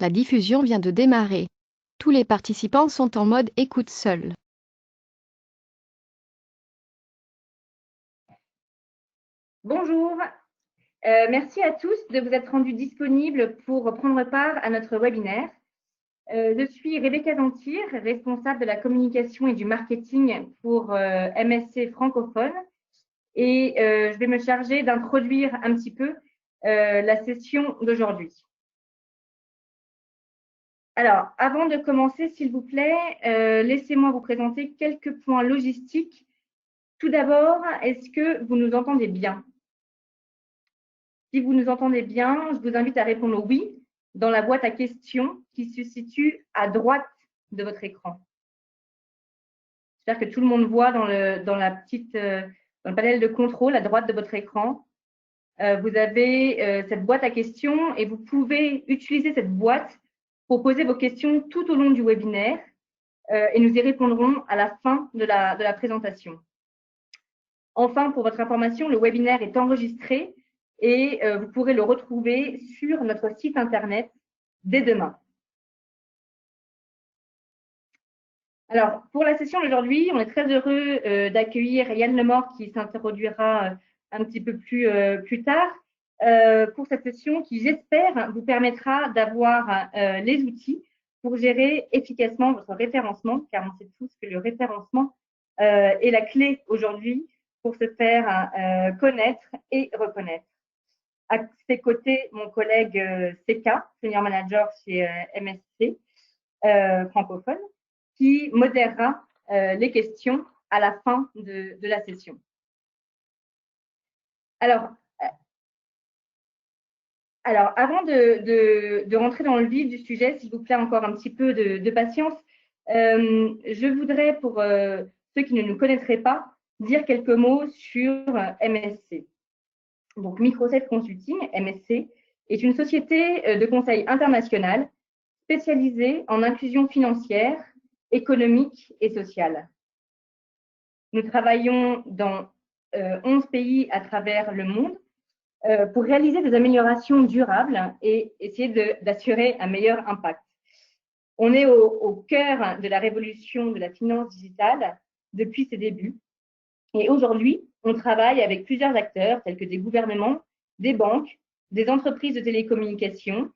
La diffusion vient de démarrer. Tous les participants sont en mode écoute seul. Bonjour, merci à tous de vous être rendus disponibles pour prendre part à notre webinaire. Je suis Rebecca Dentir, responsable de la communication et du marketing pour MSC francophone et je vais me charger d'introduire un petit peu la session d'aujourd'hui. Alors, avant de commencer, s'il vous plaît, laissez-moi vous présenter quelques points logistiques. Tout d'abord, est-ce que vous nous entendez bien ? Si vous nous entendez bien, je vous invite à répondre oui dans la boîte à questions qui se situe à droite de votre écran. J'espère que tout le monde voit dans le panel de contrôle à droite de votre écran. Vous avez cette boîte à questions et vous pouvez utiliser cette boîte pour poser vos questions tout au long du webinaire et nous y répondrons à la fin de la présentation. Enfin, pour votre information, le webinaire est enregistré et vous pourrez le retrouver sur notre site internet dès demain. Alors, pour la session d'aujourd'hui, on est très heureux d'accueillir Yann Lemort qui s'introduira un petit peu plus tard pour cette session qui, j'espère, vous permettra d'avoir les outils pour gérer efficacement votre référencement, car on sait tous que le référencement est la clé aujourd'hui pour se faire connaître et reconnaître. À ses côtés, mon collègue Seka, senior manager chez MSC francophone, qui modérera les questions à la fin de la session. Alors avant de rentrer dans le vif du sujet, s'il vous plaît, encore un petit peu de patience. Je voudrais, pour ceux qui ne nous connaîtraient pas, dire quelques mots sur MSC. Donc, Microsoft Consulting, MSC, est une société de conseil international spécialisée en inclusion financière, économique et sociale. Nous travaillons dans 11 pays à travers le monde pour réaliser des améliorations durables et essayer d'assurer un meilleur impact. On est au cœur de la révolution de la finance digitale depuis ses débuts. Et aujourd'hui, on travaille avec plusieurs acteurs tels que des gouvernements, des banques, des entreprises de télécommunications,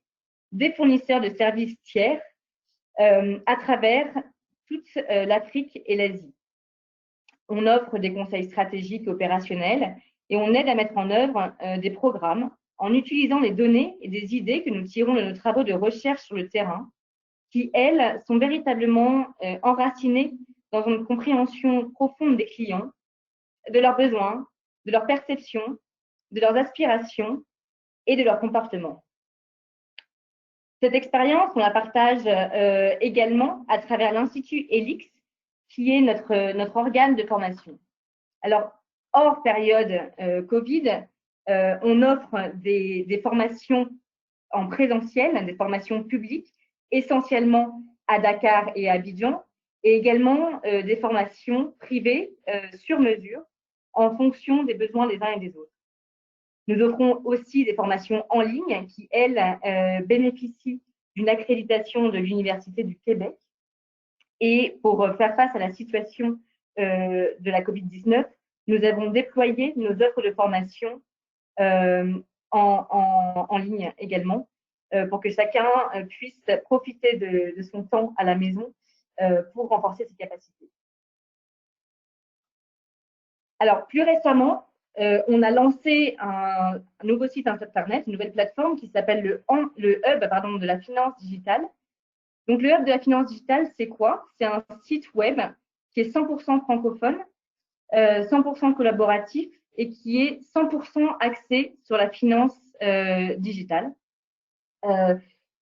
des fournisseurs de services tiers à travers toute l'Afrique et l'Asie. On offre des conseils stratégiques et opérationnels et on aide à mettre en œuvre des programmes en utilisant les données et des idées que nous tirons de nos travaux de recherche sur le terrain, qui, elles, sont véritablement enracinées dans une compréhension profonde des clients, de leurs besoins, de leurs perceptions, de leurs aspirations et de leur comportement. Cette expérience, on la partage également à travers l'Institut ELIX, qui est notre organe de formation. Alors, hors période Covid, on offre des formations en présentiel, des formations publiques, essentiellement à Dakar et à Abidjan, et également des formations privées sur mesure en fonction des besoins des uns et des autres. Nous offrons aussi des formations en ligne qui, elles, bénéficient d'une accréditation de l'Université du Québec. Et pour faire face à la situation de la Covid-19, nous avons déployé nos offres de formation en ligne également pour que chacun puisse profiter de son temps à la maison pour renforcer ses capacités. Alors, plus récemment, on a lancé un nouveau site internet, une nouvelle plateforme qui s'appelle le hub de la finance digitale. Donc, le hub de la finance digitale, c'est quoi? C'est un site web qui est 100% francophone, 100% collaboratif et qui est 100% axé sur la finance digitale.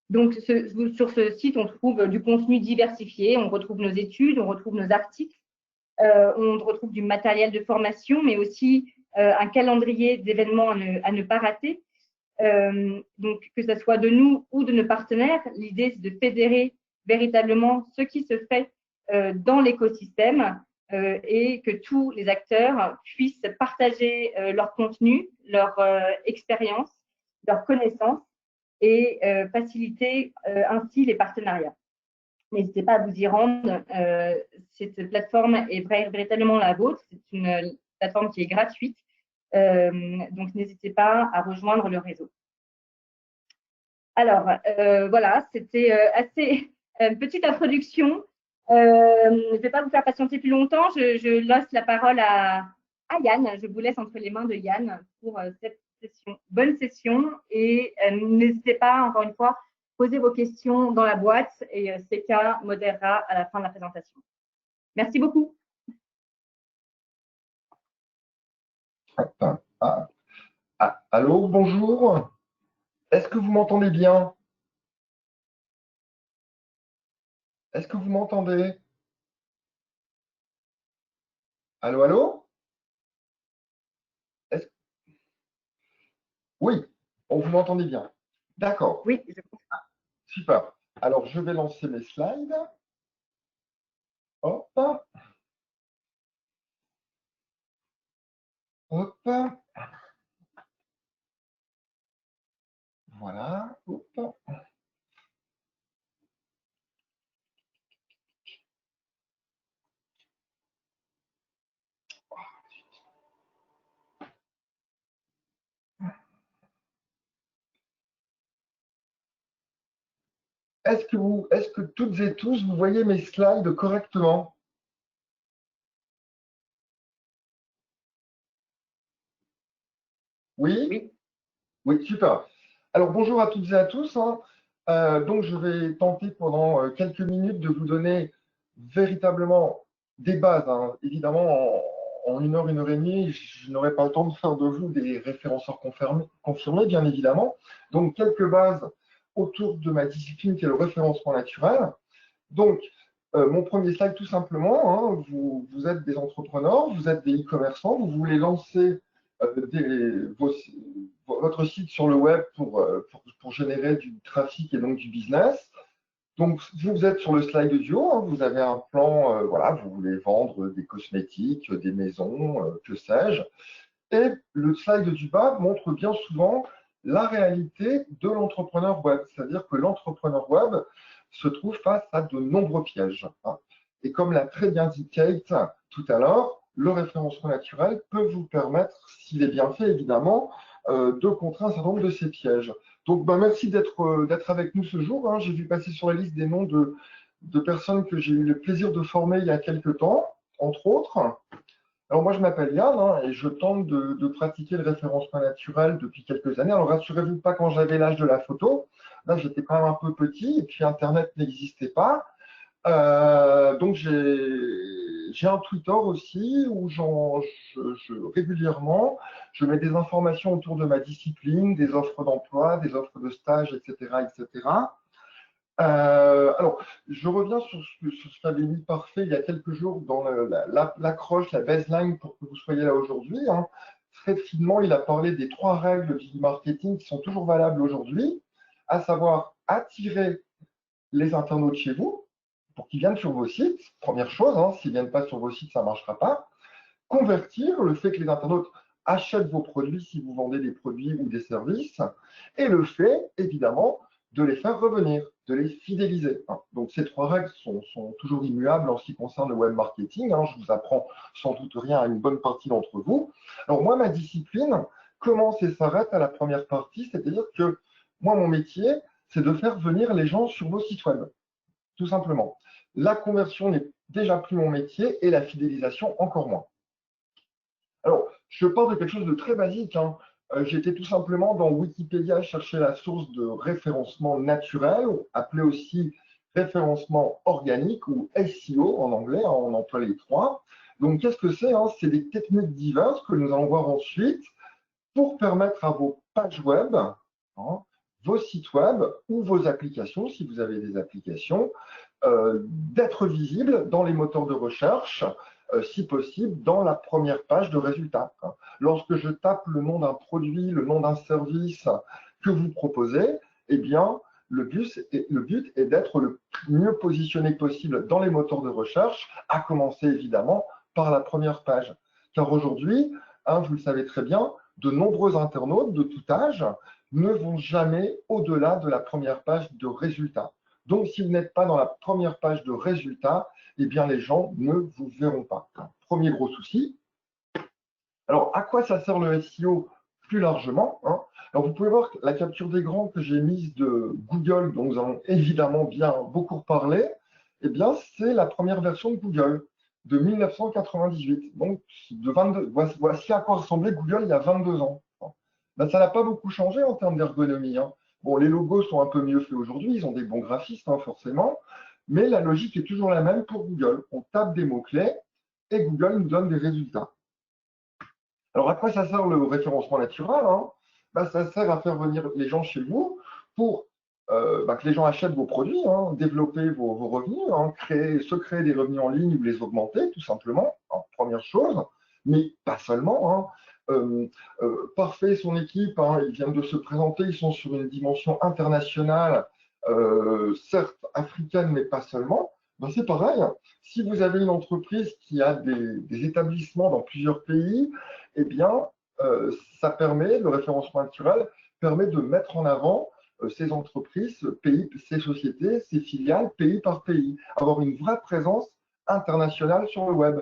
Donc, sur ce site, on trouve du contenu diversifié, on retrouve nos études, on retrouve nos articles, on retrouve du matériel de formation, mais aussi un calendrier d'événements à ne pas rater. Donc, que ce soit de nous ou de nos partenaires, l'idée, c'est de fédérer véritablement ce qui se fait dans l'écosystème et que tous les acteurs puissent partager leur contenu, leur expérience, leurs connaissances et faciliter ainsi les partenariats. N'hésitez pas à vous y rendre. Cette plateforme est véritablement la vôtre. C'est une plateforme qui est gratuite. Donc, n'hésitez pas à rejoindre le réseau. Alors, voilà, c'était assez petite introduction. Je ne vais pas vous faire patienter plus longtemps. Je laisse la parole à Yann. Je vous laisse entre les mains de Yann pour cette session. Bonne session et n'hésitez pas, encore une fois, posez vos questions dans la boîte et CK modérera à la fin de la présentation. Merci beaucoup. Allô, bonjour. Est-ce que vous m'entendez bien? Est-ce que vous m'entendez? Allô, allô? Oui, vous m'entendez bien. D'accord. Oui, super. Alors, je vais lancer mes slides. Hop. Hop. Voilà. Hop. Est-ce que toutes et tous, vous voyez mes slides correctement? Oui? oui. Oui, super. Alors, bonjour à toutes et à tous. Donc, je vais tenter pendant quelques minutes de vous donner véritablement des bases. Évidemment, en une heure et demie, je n'aurai pas le temps de faire de vous des référenceurs confirmés, bien évidemment. Donc, quelques bases autour de ma discipline qui est le référencement naturel. Donc, mon premier slide, tout simplement, vous êtes des entrepreneurs, vous êtes des e-commerçants, vous voulez lancer votre site sur le web pour générer du trafic et donc du business. Donc, vous êtes sur le slide duo, vous avez un plan, voilà, vous voulez vendre des cosmétiques, des maisons, que sais-je. Et le slide du bas montre bien souvent la réalité de l'entrepreneur web, c'est-à-dire que l'entrepreneur web se trouve face à de nombreux pièges. Et comme l'a très bien dit Kate tout à l'heure, le référencement naturel peut vous permettre, s'il est bien fait évidemment, de contrer un certain nombre de ces pièges. Donc, merci d'être avec nous ce jour. J'ai vu passer sur la liste des noms de personnes que j'ai eu le plaisir de former il y a quelques temps, entre autres. Alors moi, je m'appelle Yann et je tente de pratiquer le référencement naturel depuis quelques années. Alors rassurez-vous pas quand j'avais l'âge de la photo. Là, j'étais quand même un peu petit et puis Internet n'existait pas. Donc j'ai un Twitter aussi où régulièrement, je mets des informations autour de ma discipline, des offres d'emploi, des offres de stage, etc., etc. Alors, je reviens sur ce que j'avais mis parfait il y a quelques jours dans l'accroche, la baseline pour que vous soyez là aujourd'hui. Très finement, il a parlé des 3 règles du marketing qui sont toujours valables aujourd'hui, à savoir attirer les internautes chez vous pour qu'ils viennent sur vos sites. Première chose, s'ils ne viennent pas sur vos sites, ça ne marchera pas. Convertir, le fait que les internautes achètent vos produits si vous vendez des produits ou des services. Et le fait, évidemment, de les faire revenir, de les fidéliser. Donc, ces 3 règles sont toujours immuables en ce qui concerne le web marketing. Je vous apprends sans doute rien à une bonne partie d'entre vous. Alors, moi, ma discipline commence et s'arrête à la première partie, c'est-à-dire que moi, mon métier, c'est de faire venir les gens sur vos sites web, tout simplement. La conversion n'est déjà plus mon métier et la fidélisation encore moins. Alors, je pars de quelque chose de très basique. J'étais tout simplement dans Wikipédia chercher la source de référencement naturel, appelé aussi référencement organique ou SEO en anglais, on emploie les 3. Donc, qu'est-ce que c'est? C'est des techniques diverses que nous allons voir ensuite pour permettre à vos pages web, vos sites web ou vos applications, si vous avez des applications, d'être visibles dans les moteurs de recherche, si possible, dans la première page de résultats. Lorsque je tape le nom d'un produit, le nom d'un service que vous proposez, eh bien, le but est d'être le mieux positionné possible dans les moteurs de recherche, à commencer évidemment par la première page. Car aujourd'hui, vous le savez très bien, de nombreux internautes de tout âge ne vont jamais au-delà de la première page de résultats. Donc, si vous n'êtes pas dans la première page de résultats, eh bien, les gens ne vous verront pas. Premier gros souci. Alors, à quoi ça sert le SEO plus largement, hein? Alors, vous pouvez voir la capture d'écran que j'ai mise de Google, dont nous allons évidemment bien beaucoup reparler. Eh bien, c'est la première version de Google de 1998. Donc, voici à quoi ressemblait Google il y a 22 ans. Ben, ça n'a pas beaucoup changé en termes d'ergonomie, hein. Bon, les logos sont un peu mieux faits aujourd'hui, ils ont des bons graphistes, hein, forcément, mais la logique est toujours la même pour Google. On tape des mots-clés et Google nous donne des résultats. Alors, à quoi ça sert le référencement naturel, hein? Ben, ça sert à faire venir les gens chez vous pour que les gens achètent vos produits, hein, développer vos revenus, hein, se créer des revenus en ligne ou les augmenter, tout simplement, hein, première chose, mais pas seulement, hein. Parfait, son équipe, hein, ils viennent de se présenter, ils sont sur une dimension internationale, certes africaine, mais pas seulement. Ben, c'est pareil, hein. Si vous avez une entreprise qui a des établissements dans plusieurs pays, eh bien, ça permet, le référencement naturel permet de mettre en avant ces entreprises, ces sociétés, ces filiales, pays par pays, avoir une vraie présence internationale sur le web.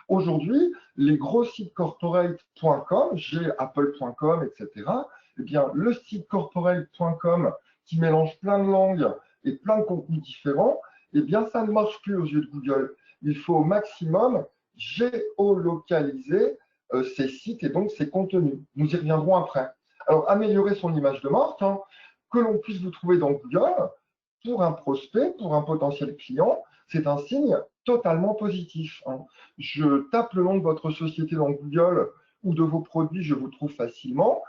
Aujourd'hui, les gros sites corporate.com, j'ai apple.com, etc., eh bien, le site corporate.com qui mélange plein de langues et plein de contenus différents, eh bien, ça ne marche plus aux yeux de Google. Il faut au maximum géolocaliser ces sites et donc ces contenus. Nous y reviendrons après. Alors, améliorer son image de marque, hein, que l'on puisse vous trouver dans Google, pour un prospect, pour un potentiel client, c'est un signe totalement positif, hein. Je tape le nom de votre société dans Google ou de vos produits, je vous trouve facilement.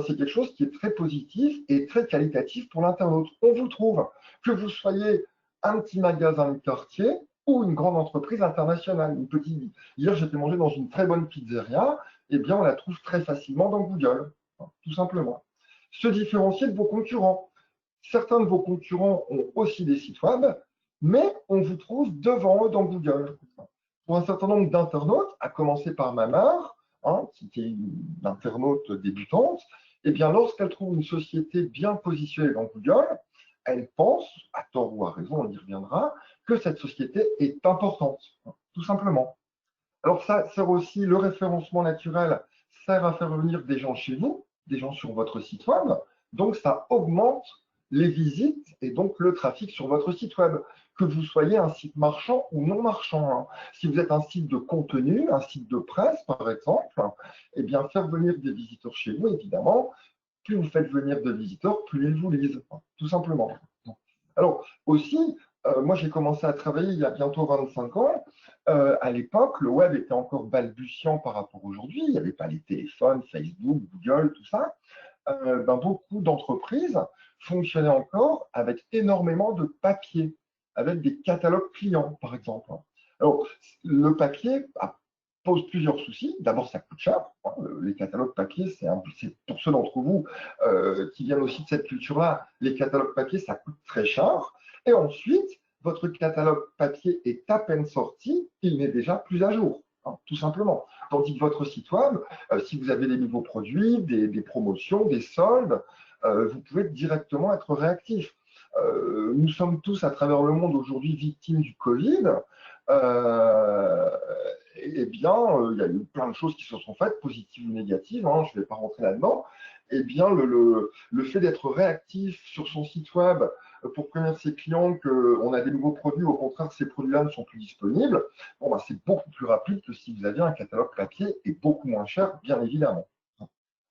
C'est quelque chose qui est très positif et très qualitatif pour l'internaute. On vous trouve, que vous soyez un petit magasin de quartier ou une grande entreprise internationale. Une petite... Hier, j'étais mangé dans une très bonne pizzeria. Eh bien, on la trouve très facilement dans Google, hein, tout simplement. Se différencier de vos concurrents. Certains de vos concurrents ont aussi des sites web, mais on vous trouve devant eux dans Google. Pour un certain nombre d'internautes, à commencer par ma mère, hein, qui est une internaute débutante, eh bien, lorsqu'elle trouve une société bien positionnée dans Google, elle pense, à tort ou à raison, on y reviendra, que cette société est importante, tout simplement. Alors, ça sert aussi, le référencement naturel sert à faire venir des gens chez vous, des gens sur votre site web. Donc, ça augmente les visites et donc le trafic sur votre site web, que vous soyez un site marchand ou non marchand, hein. Si vous êtes un site de contenu, un site de presse, par exemple, eh bien, faire venir des visiteurs chez vous, évidemment, plus vous faites venir de visiteurs, plus ils vous lisent, tout simplement. Alors, aussi, moi, j'ai commencé à travailler il y a bientôt 25 ans. À l'époque, le web était encore balbutiant par rapport à aujourd'hui. Il n'y avait pas les téléphones, Facebook, Google, tout ça. Beaucoup d'entreprises fonctionnaient encore avec énormément de papier, avec des catalogues clients, par exemple. Alors, le papier pose plusieurs soucis. D'abord, ça coûte cher, hein. Les catalogues papier, c'est pour ceux d'entre vous qui viennent aussi de cette culture-là, les catalogues papier, ça coûte très cher. Et ensuite, votre catalogue papier est à peine sorti, il n'est déjà plus à jour, hein, tout simplement. Tandis que votre site web, si vous avez des nouveaux produits, des promotions, des soldes, vous pouvez directement être réactif. Nous sommes tous à travers le monde aujourd'hui victimes du Covid. Eh bien, il y a eu plein de choses qui se sont faites, positives ou négatives, hein, je ne vais pas rentrer là-dedans. Eh bien, le fait d'être réactif sur son site web pour prévenir ses clients qu'on a des nouveaux produits, au contraire, ces produits-là ne sont plus disponibles, bon, c'est beaucoup plus rapide que si vous aviez un catalogue papier et beaucoup moins cher, bien évidemment.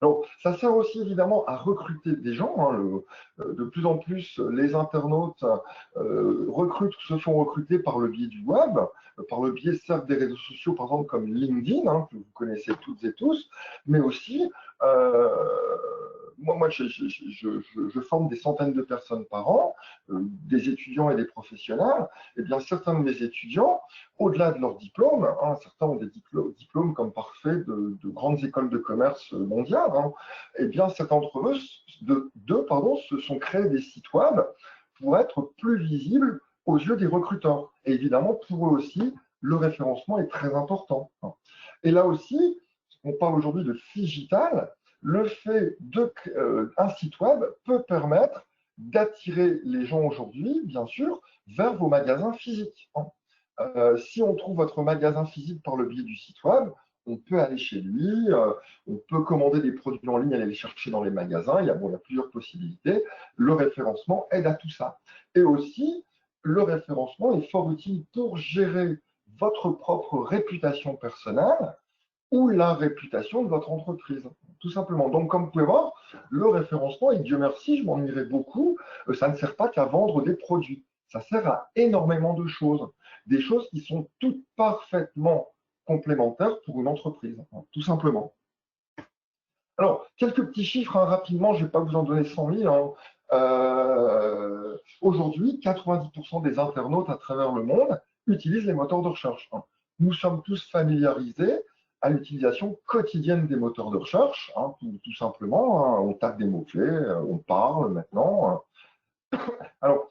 Alors, ça sert aussi évidemment à recruter des gens, hein. De plus en plus, les internautes se font recruter par le biais du web, par le biais certes des réseaux sociaux, par exemple comme LinkedIn, hein, que vous connaissez toutes et tous, mais aussi, moi je forme des centaines de personnes par an, des étudiants et des professionnels. Eh bien, certains de mes étudiants, au-delà de leur diplôme, hein, certains ont des diplômes comme parfaits de grandes écoles de commerce mondiales, hein, eh bien, certains d'entre eux se sont créés des sites web pour être plus visibles aux yeux des recruteurs. Et évidemment, pour eux aussi, le référencement est très important, hein. Et là aussi, on parle aujourd'hui de digital, le fait un site web peut permettre d'attirer les gens aujourd'hui, bien sûr, vers vos magasins physiques. Si on trouve votre magasin physique par le biais du site web, on peut aller chez lui, on peut commander des produits en ligne, aller les chercher dans les magasins. Il y a plusieurs possibilités. Le référencement aide à tout ça. Et aussi, le référencement est fort utile pour gérer votre propre réputation personnelle ou la réputation de votre entreprise, tout simplement. Donc, comme vous pouvez voir, le référencement, et Dieu merci, je m'ennuierais beaucoup, ça ne sert pas qu'à vendre des produits. Ça sert à énormément de choses, des choses qui sont toutes parfaitement complémentaires pour une entreprise, tout simplement. Alors, quelques petits chiffres rapidement, je ne vais pas vous en donner 100 000. Aujourd'hui, 90% des internautes à travers le monde utilisent les moteurs de recherche. Nous sommes tous familiarisés à l'utilisation quotidienne des moteurs de recherche, tout simplement. On tape des mots-clés, on parle maintenant. Alors,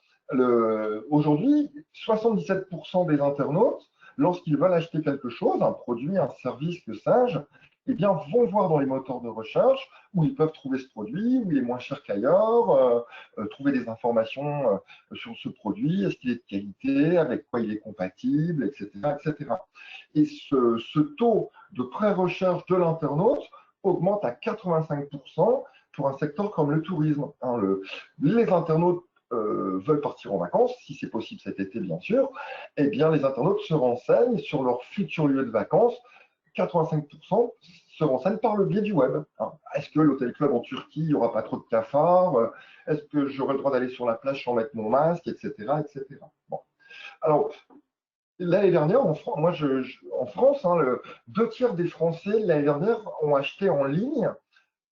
aujourd'hui, 77% des internautes, lorsqu'ils veulent acheter quelque chose, un produit, un service, que sais-je, eh bien, vont voir dans les moteurs de recherche où ils peuvent trouver ce produit, où il est moins cher qu'ailleurs, trouver des informations sur ce produit, est-ce qu'il est de qualité, avec quoi il est compatible, etc. etc. Et ce taux de pré-recherche de l'internaute augmente à 85% pour un secteur comme le tourisme. Les internautes veulent partir en vacances, si c'est possible cet été bien sûr, eh bien les internautes se renseignent sur leur futur lieu de vacances. 85% se renseignent par le biais du web. Est-ce que l'hôtel club en Turquie, il n'y aura pas trop de cafards? Est-ce que j'aurai le droit d'aller sur la plage sans mettre mon masque, etc. etc. Bon. Alors, l'année dernière, en France, en France, 2/3 des Français, l'année dernière, ont acheté en ligne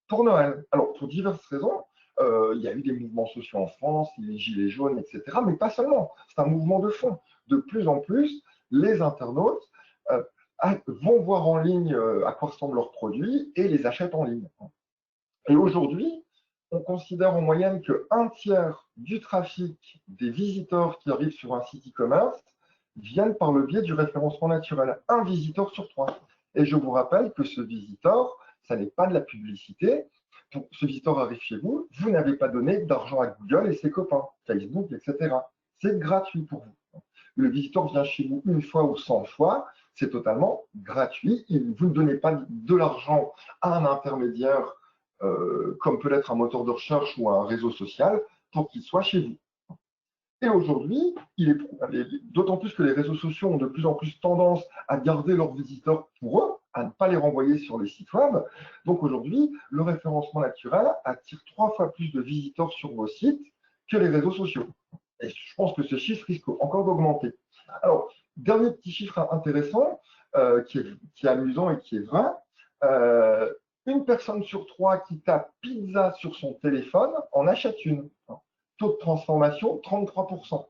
pour Noël. Alors, pour diverses raisons, il y a eu des mouvements sociaux en France, les gilets jaunes, etc. Mais pas seulement. C'est un mouvement de fond. De plus en plus, les internautes vont voir en ligne à quoi ressemblent leurs produits et les achètent en ligne. Et aujourd'hui, on considère en moyenne que 1/3 du trafic des visiteurs qui arrivent sur un site e-commerce viennent par le biais du référencement naturel. Un visiteur sur 3. Et je vous rappelle que ce visiteur, ça n'est pas de la publicité. Ce visiteur arrive chez vous, vous n'avez pas donné d'argent à Google et ses copains, Facebook, etc. C'est gratuit pour vous. Le visiteur vient chez vous une fois ou 100 fois, c'est totalement gratuit. Vous ne donnez pas de l'argent à un intermédiaire comme peut l'être un moteur de recherche ou un réseau social pour qu'il soit chez vous. Et aujourd'hui, d'autant plus que les réseaux sociaux ont de plus en plus tendance à garder leurs visiteurs pour eux, à ne pas les renvoyer sur les sites web. Donc aujourd'hui, le référencement naturel attire 3 fois plus de visiteurs sur vos sites que les réseaux sociaux. Et je pense que ce chiffre risque encore d'augmenter. Alors, dernier petit chiffre intéressant, qui est amusant et qui est vrai. Une personne sur 3 qui tape pizza sur son téléphone en achète une. Taux de transformation, 33%.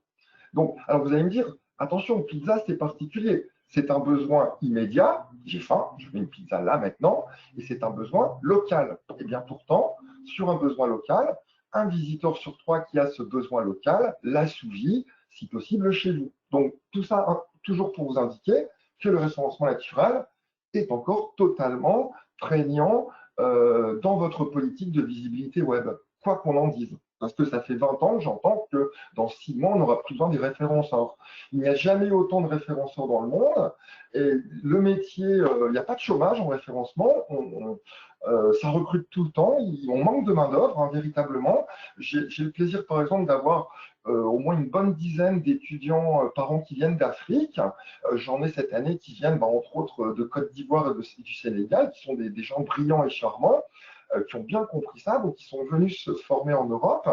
Donc, alors vous allez me dire, attention, pizza, c'est particulier. C'est un besoin immédiat. J'ai faim, je veux une pizza là maintenant. Et c'est un besoin local. Et bien pourtant, sur un besoin local, un visiteur sur 3 qui a ce besoin local l'assouvit, si possible, chez vous. Donc, tout ça, toujours pour vous indiquer que le référencement naturel est encore totalement prégnant dans votre politique de visibilité web, quoi qu'on en dise. Parce que ça fait 20 ans que j'entends que dans 6 mois, on n'aura plus besoin des référenceurs. Il n'y a jamais eu autant de référenceurs dans le monde. Et le métier, il n'y a pas de chômage en référencement. Ça recrute tout le temps. On manque de main-d'œuvre, véritablement. J'ai le plaisir, par exemple, d'avoir au moins une bonne dizaine d'étudiants par an qui viennent d'Afrique. J'en ai cette année qui viennent, entre autres, de Côte d'Ivoire et du Sénégal, qui sont des gens brillants et charmants, qui ont bien compris ça, donc ils sont venus se former en Europe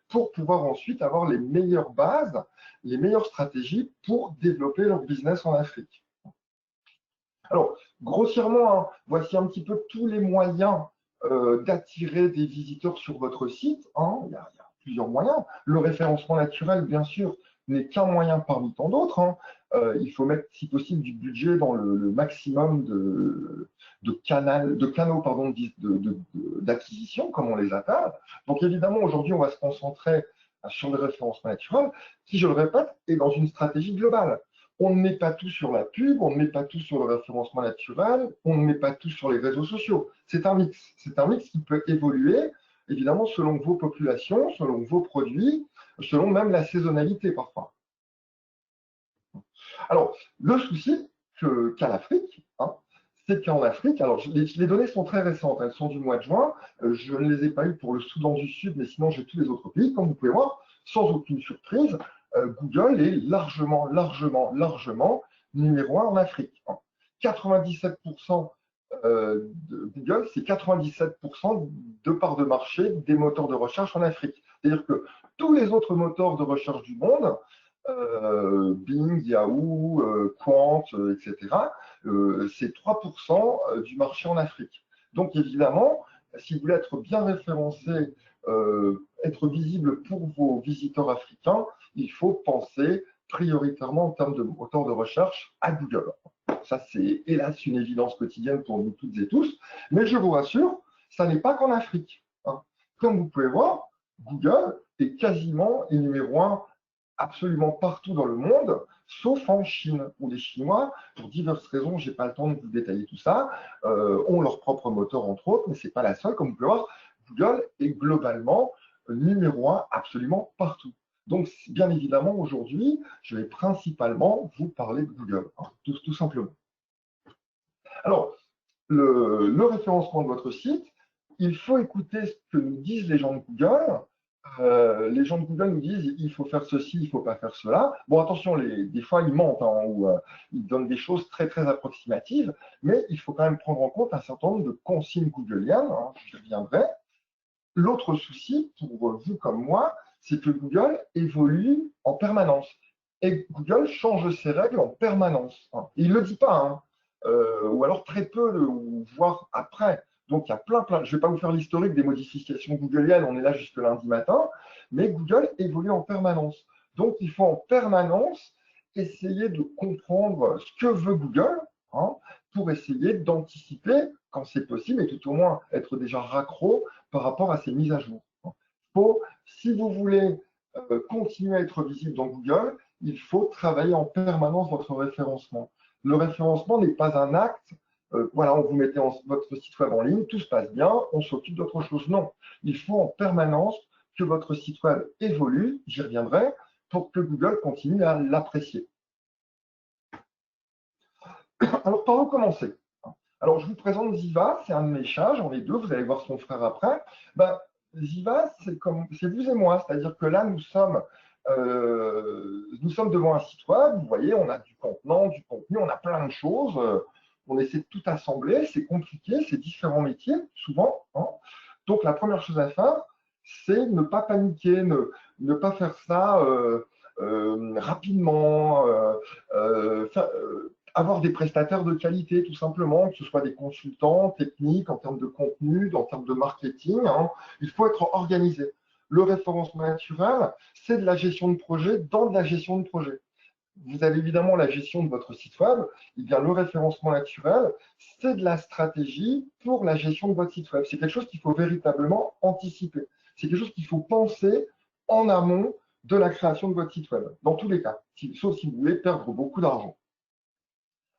pour pouvoir ensuite avoir les meilleures bases, les meilleures stratégies pour développer leur business en Afrique. Alors, grossièrement, voici un petit peu tous les moyens d'attirer des visiteurs sur votre site. Il y a plusieurs moyens. Le référencement naturel, bien sûr, n'est qu'un moyen parmi tant d'autres. Il faut mettre, si possible, du budget dans le maximum de canaux d'acquisition, comme on les appelle. Donc, évidemment, aujourd'hui, on va se concentrer sur le référencement naturel, qui, je le répète, est dans une stratégie globale. On ne met pas tout sur la pub, on ne met pas tout sur le référencement naturel, on ne met pas tout sur les réseaux sociaux. C'est un mix. C'est un mix qui peut évoluer, évidemment, selon vos populations, selon vos produits, selon même la saisonnalité parfois. Alors, le souci qu'a l'Afrique, hein, c'est qu'en Afrique, alors les données sont très récentes, elles sont du mois de juin, je ne les ai pas eues pour le Soudan du Sud, mais sinon j'ai tous les autres pays, comme vous pouvez voir, sans aucune surprise, Google est largement numéro 1 en Afrique. 97% de Google, c'est 97% de part de marché des moteurs de recherche en Afrique. C'est-à-dire que tous les autres moteurs de recherche du monde, Bing, Yahoo, Quant, etc., c'est 3% du marché en Afrique. Donc évidemment, si vous voulez être bien référencé, être visible pour vos visiteurs africains, il faut penser prioritairement en termes de moteur de recherche à Google. Ça, c'est hélas une évidence quotidienne pour nous toutes et tous, mais je vous rassure, ça n'est pas qu'en Afrique. Hein. Comme vous pouvez voir, Google est quasiment numéro 1 absolument partout dans le monde, sauf en Chine, où les Chinois, pour diverses raisons, je n'ai pas le temps de vous détailler tout ça, ont leur propre moteur entre autres, mais ce n'est pas la seule. Comme vous pouvez voir, Google est globalement numéro 1 absolument partout. Donc, bien évidemment, aujourd'hui, je vais principalement vous parler de Google, hein, tout simplement. Alors, le référencement de votre site, il faut écouter ce que nous disent les gens de Google. Les gens de Google nous disent il faut faire ceci, il ne faut pas faire cela. Bon, attention, des fois, ils mentent hein, ou ils donnent des choses très, très approximatives, mais il faut quand même prendre en compte un certain nombre de consignes googliennes, hein, j'y reviendrai. L'autre souci, pour vous comme moi, c'est que Google évolue en permanence. Et Google change ses règles en permanence. Hein. Et il ne le dit pas, hein. Ou alors très peu, voire après. Donc, il y a plein. Je ne vais pas vous faire l'historique des modifications googliennes, on est là jusque lundi matin, mais Google évolue en permanence. Donc, il faut en permanence essayer de comprendre ce que veut Google hein, pour essayer d'anticiper, quand c'est possible, et tout au moins être déjà raccro par rapport à ces mises à jour. Si vous voulez continuer à être visible dans Google, il faut travailler en permanence votre référencement. Le référencement n'est pas un acte, voilà, on vous mettez votre site web en ligne, tout se passe bien, on s'occupe d'autre chose. Non, il faut en permanence que votre site web évolue, j'y reviendrai, pour que Google continue à l'apprécier. Alors, par où commencer? Alors, je vous présente Ziva, c'est un de mes chats, j'en ai deux, vous allez voir son frère après. Ben, Ziva, c'est vous et moi, c'est-à-dire que là, nous sommes devant un site web, vous voyez, on a du contenant, du contenu, on a plein de choses, on essaie de tout assembler, c'est compliqué, c'est différents métiers, souvent. Hein. Donc, la première chose à faire, c'est ne pas paniquer, ne pas faire ça rapidement, avoir des prestataires de qualité, tout simplement, que ce soit des consultants techniques en termes de contenu, en termes de marketing. Hein. Il faut être organisé. Le référencement naturel, c'est de la gestion de projet dans de la gestion de projet. Vous avez évidemment la gestion de votre site web. Eh bien, le référencement naturel, c'est de la stratégie pour la gestion de votre site web. C'est quelque chose qu'il faut véritablement anticiper. C'est quelque chose qu'il faut penser en amont de la création de votre site web, dans tous les cas, sauf si vous voulez perdre beaucoup d'argent.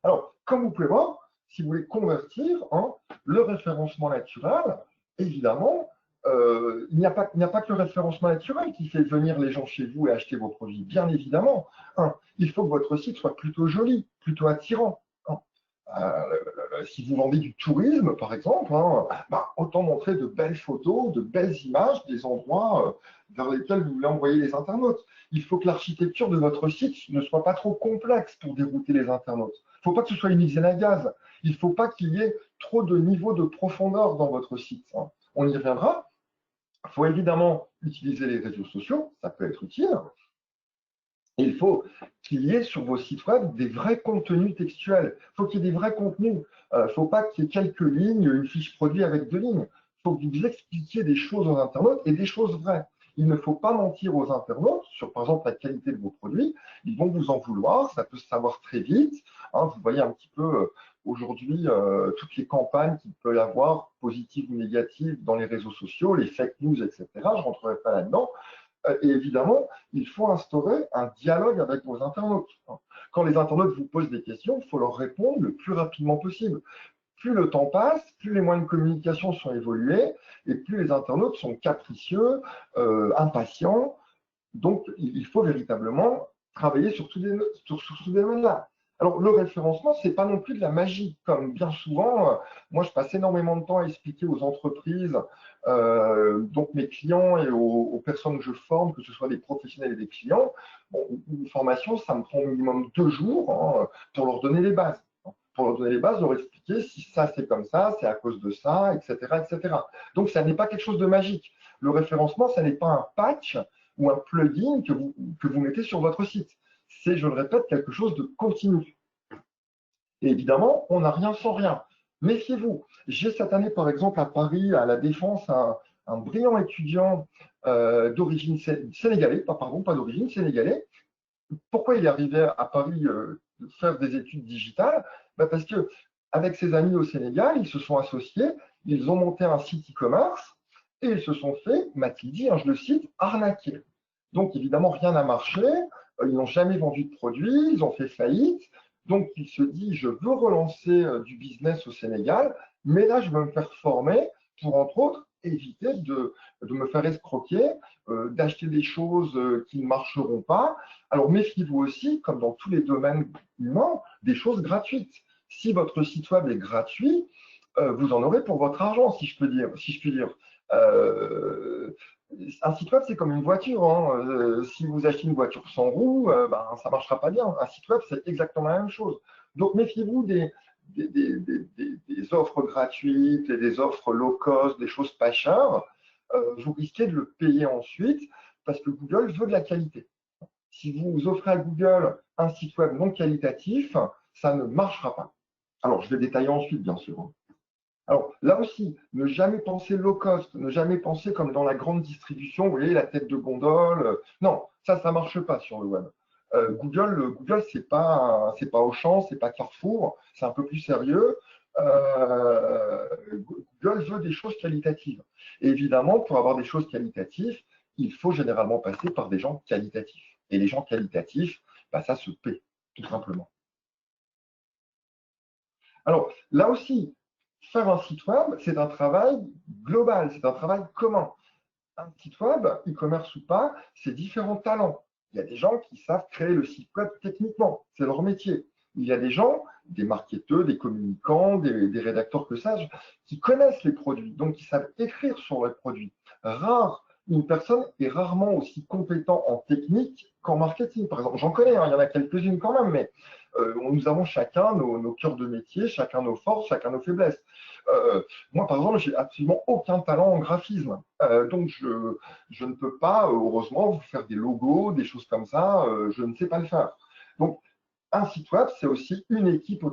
Alors, comme vous pouvez voir, si vous voulez convertir hein, le référencement naturel, évidemment, il n'y a pas que le référencement naturel qui fait venir les gens chez vous et acheter vos produits. Bien évidemment, hein, il faut que votre site soit plutôt joli, plutôt attirant. Hein. Si vous vendez du tourisme, par exemple, hein, autant montrer de belles photos, de belles images des endroits vers lesquels vous voulez envoyer les internautes. Il faut que l'architecture de votre site ne soit pas trop complexe pour dérouter les internautes. Il ne faut pas que ce soit une usine à gaz. Il ne faut pas qu'il y ait trop de niveau de profondeur dans votre site. Hein. On y reviendra. Il faut évidemment utiliser les réseaux sociaux, ça peut être utile. Et il faut qu'il y ait sur vos sites web des vrais contenus textuels. Il faut qu'il y ait des vrais contenus. Il ne faut pas qu'il y ait quelques lignes, une fiche produit avec 2 lignes. Il faut que vous expliquiez des choses aux internautes et des choses vraies. Il ne faut pas mentir aux internautes sur, par exemple, la qualité de vos produits. Ils vont vous en vouloir, ça peut se savoir très vite. Hein, vous voyez un petit peu aujourd'hui toutes les campagnes qu'il peut y avoir, positives ou négatives, dans les réseaux sociaux, les fake news, etc. Je ne rentrerai pas là-dedans. Et évidemment, il faut instaurer un dialogue avec vos internautes. quand les internautes vous posent des questions, il faut leur répondre le plus rapidement possible. Plus le temps passe, plus les moyens de communication sont évolués et plus les internautes sont capricieux, impatients. Donc, il faut véritablement travailler sur tous ces domaines-là. Alors, le référencement, ce n'est pas non plus de la magie, comme bien souvent, moi, je passe énormément de temps à expliquer aux entreprises, donc mes clients et aux personnes que je forme, que ce soit des professionnels et des clients. Bon, une formation, ça me prend au minimum 2 jours pour leur donner les bases. Pour leur donner les bases, leur expliquer si ça, c'est comme ça, c'est à cause de ça, etc., etc. Donc, ça n'est pas quelque chose de magique. Le référencement, ça n'est pas un patch ou un plugin que vous mettez sur votre site. C'est, je le répète, quelque chose de continu. Et évidemment, on n'a rien sans rien. Méfiez-vous. J'ai cette année, par exemple, à Paris, à la Défense, un brillant étudiant d'origine sénégalais, pas d'origine, sénégalais. Pourquoi il est arrivé à Paris faire des études digitales? Parce que avec ses amis au Sénégal, ils se sont associés, ils ont monté un site e-commerce et ils se sont fait, m'a-t-il dit, je le cite, arnaquer. Donc évidemment, rien n'a marché, ils n'ont jamais vendu de produits, ils ont fait faillite. Donc il se dit, je veux relancer du business au Sénégal, mais là, je veux me faire former pour, entre autres, éviter de me faire escroquer, d'acheter des choses qui ne marcheront pas. Alors méfiez-vous aussi, comme dans tous les domaines humains, des choses gratuites. Si votre site web est gratuit, vous en aurez pour votre argent, si je puis dire. Un site web, c'est comme une voiture. Si vous achetez une voiture sans roue, ça ne marchera pas bien. Un site web, c'est exactement la même chose. Donc méfiez-vous des offres gratuites et des offres low cost, des choses pas chères. Vous risquez de le payer ensuite parce que Google veut de la qualité. Si vous offrez à Google un site web non qualitatif, ça ne marchera pas. Alors, je vais détailler ensuite, bien sûr. Alors, là aussi, ne jamais penser low cost, ne jamais penser comme dans la grande distribution, vous voyez, la tête de gondole. Non, ça ne marche pas sur le web. Google, c'est pas Auchan, c'est pas Carrefour, c'est un peu plus sérieux. Google veut des choses qualitatives. Et évidemment, pour avoir des choses qualitatives, il faut généralement passer par des gens qualitatifs. Et les gens qualitatifs, ça se paie, tout simplement. Alors, là aussi, faire un site web, c'est un travail global, c'est un travail commun. Un site web, e-commerce ou pas, c'est différents talents. Il y a des gens qui savent créer le site web techniquement, c'est leur métier. Il y a des gens, des marketeurs, des communicants, des rédacteurs que sais-je, qui connaissent les produits, donc qui savent écrire sur les produits. Une personne est rarement aussi compétent en technique qu'en marketing, par exemple. J'en connais, il y en a quelques-unes quand même, mais nous avons chacun nos cœurs de métier, chacun nos forces, chacun nos faiblesses. Moi, par exemple, j'ai absolument aucun talent en graphisme. Donc, je ne peux pas, heureusement, vous faire des logos, des choses comme ça. Je ne sais pas le faire. Donc, un site web, c'est aussi une équipe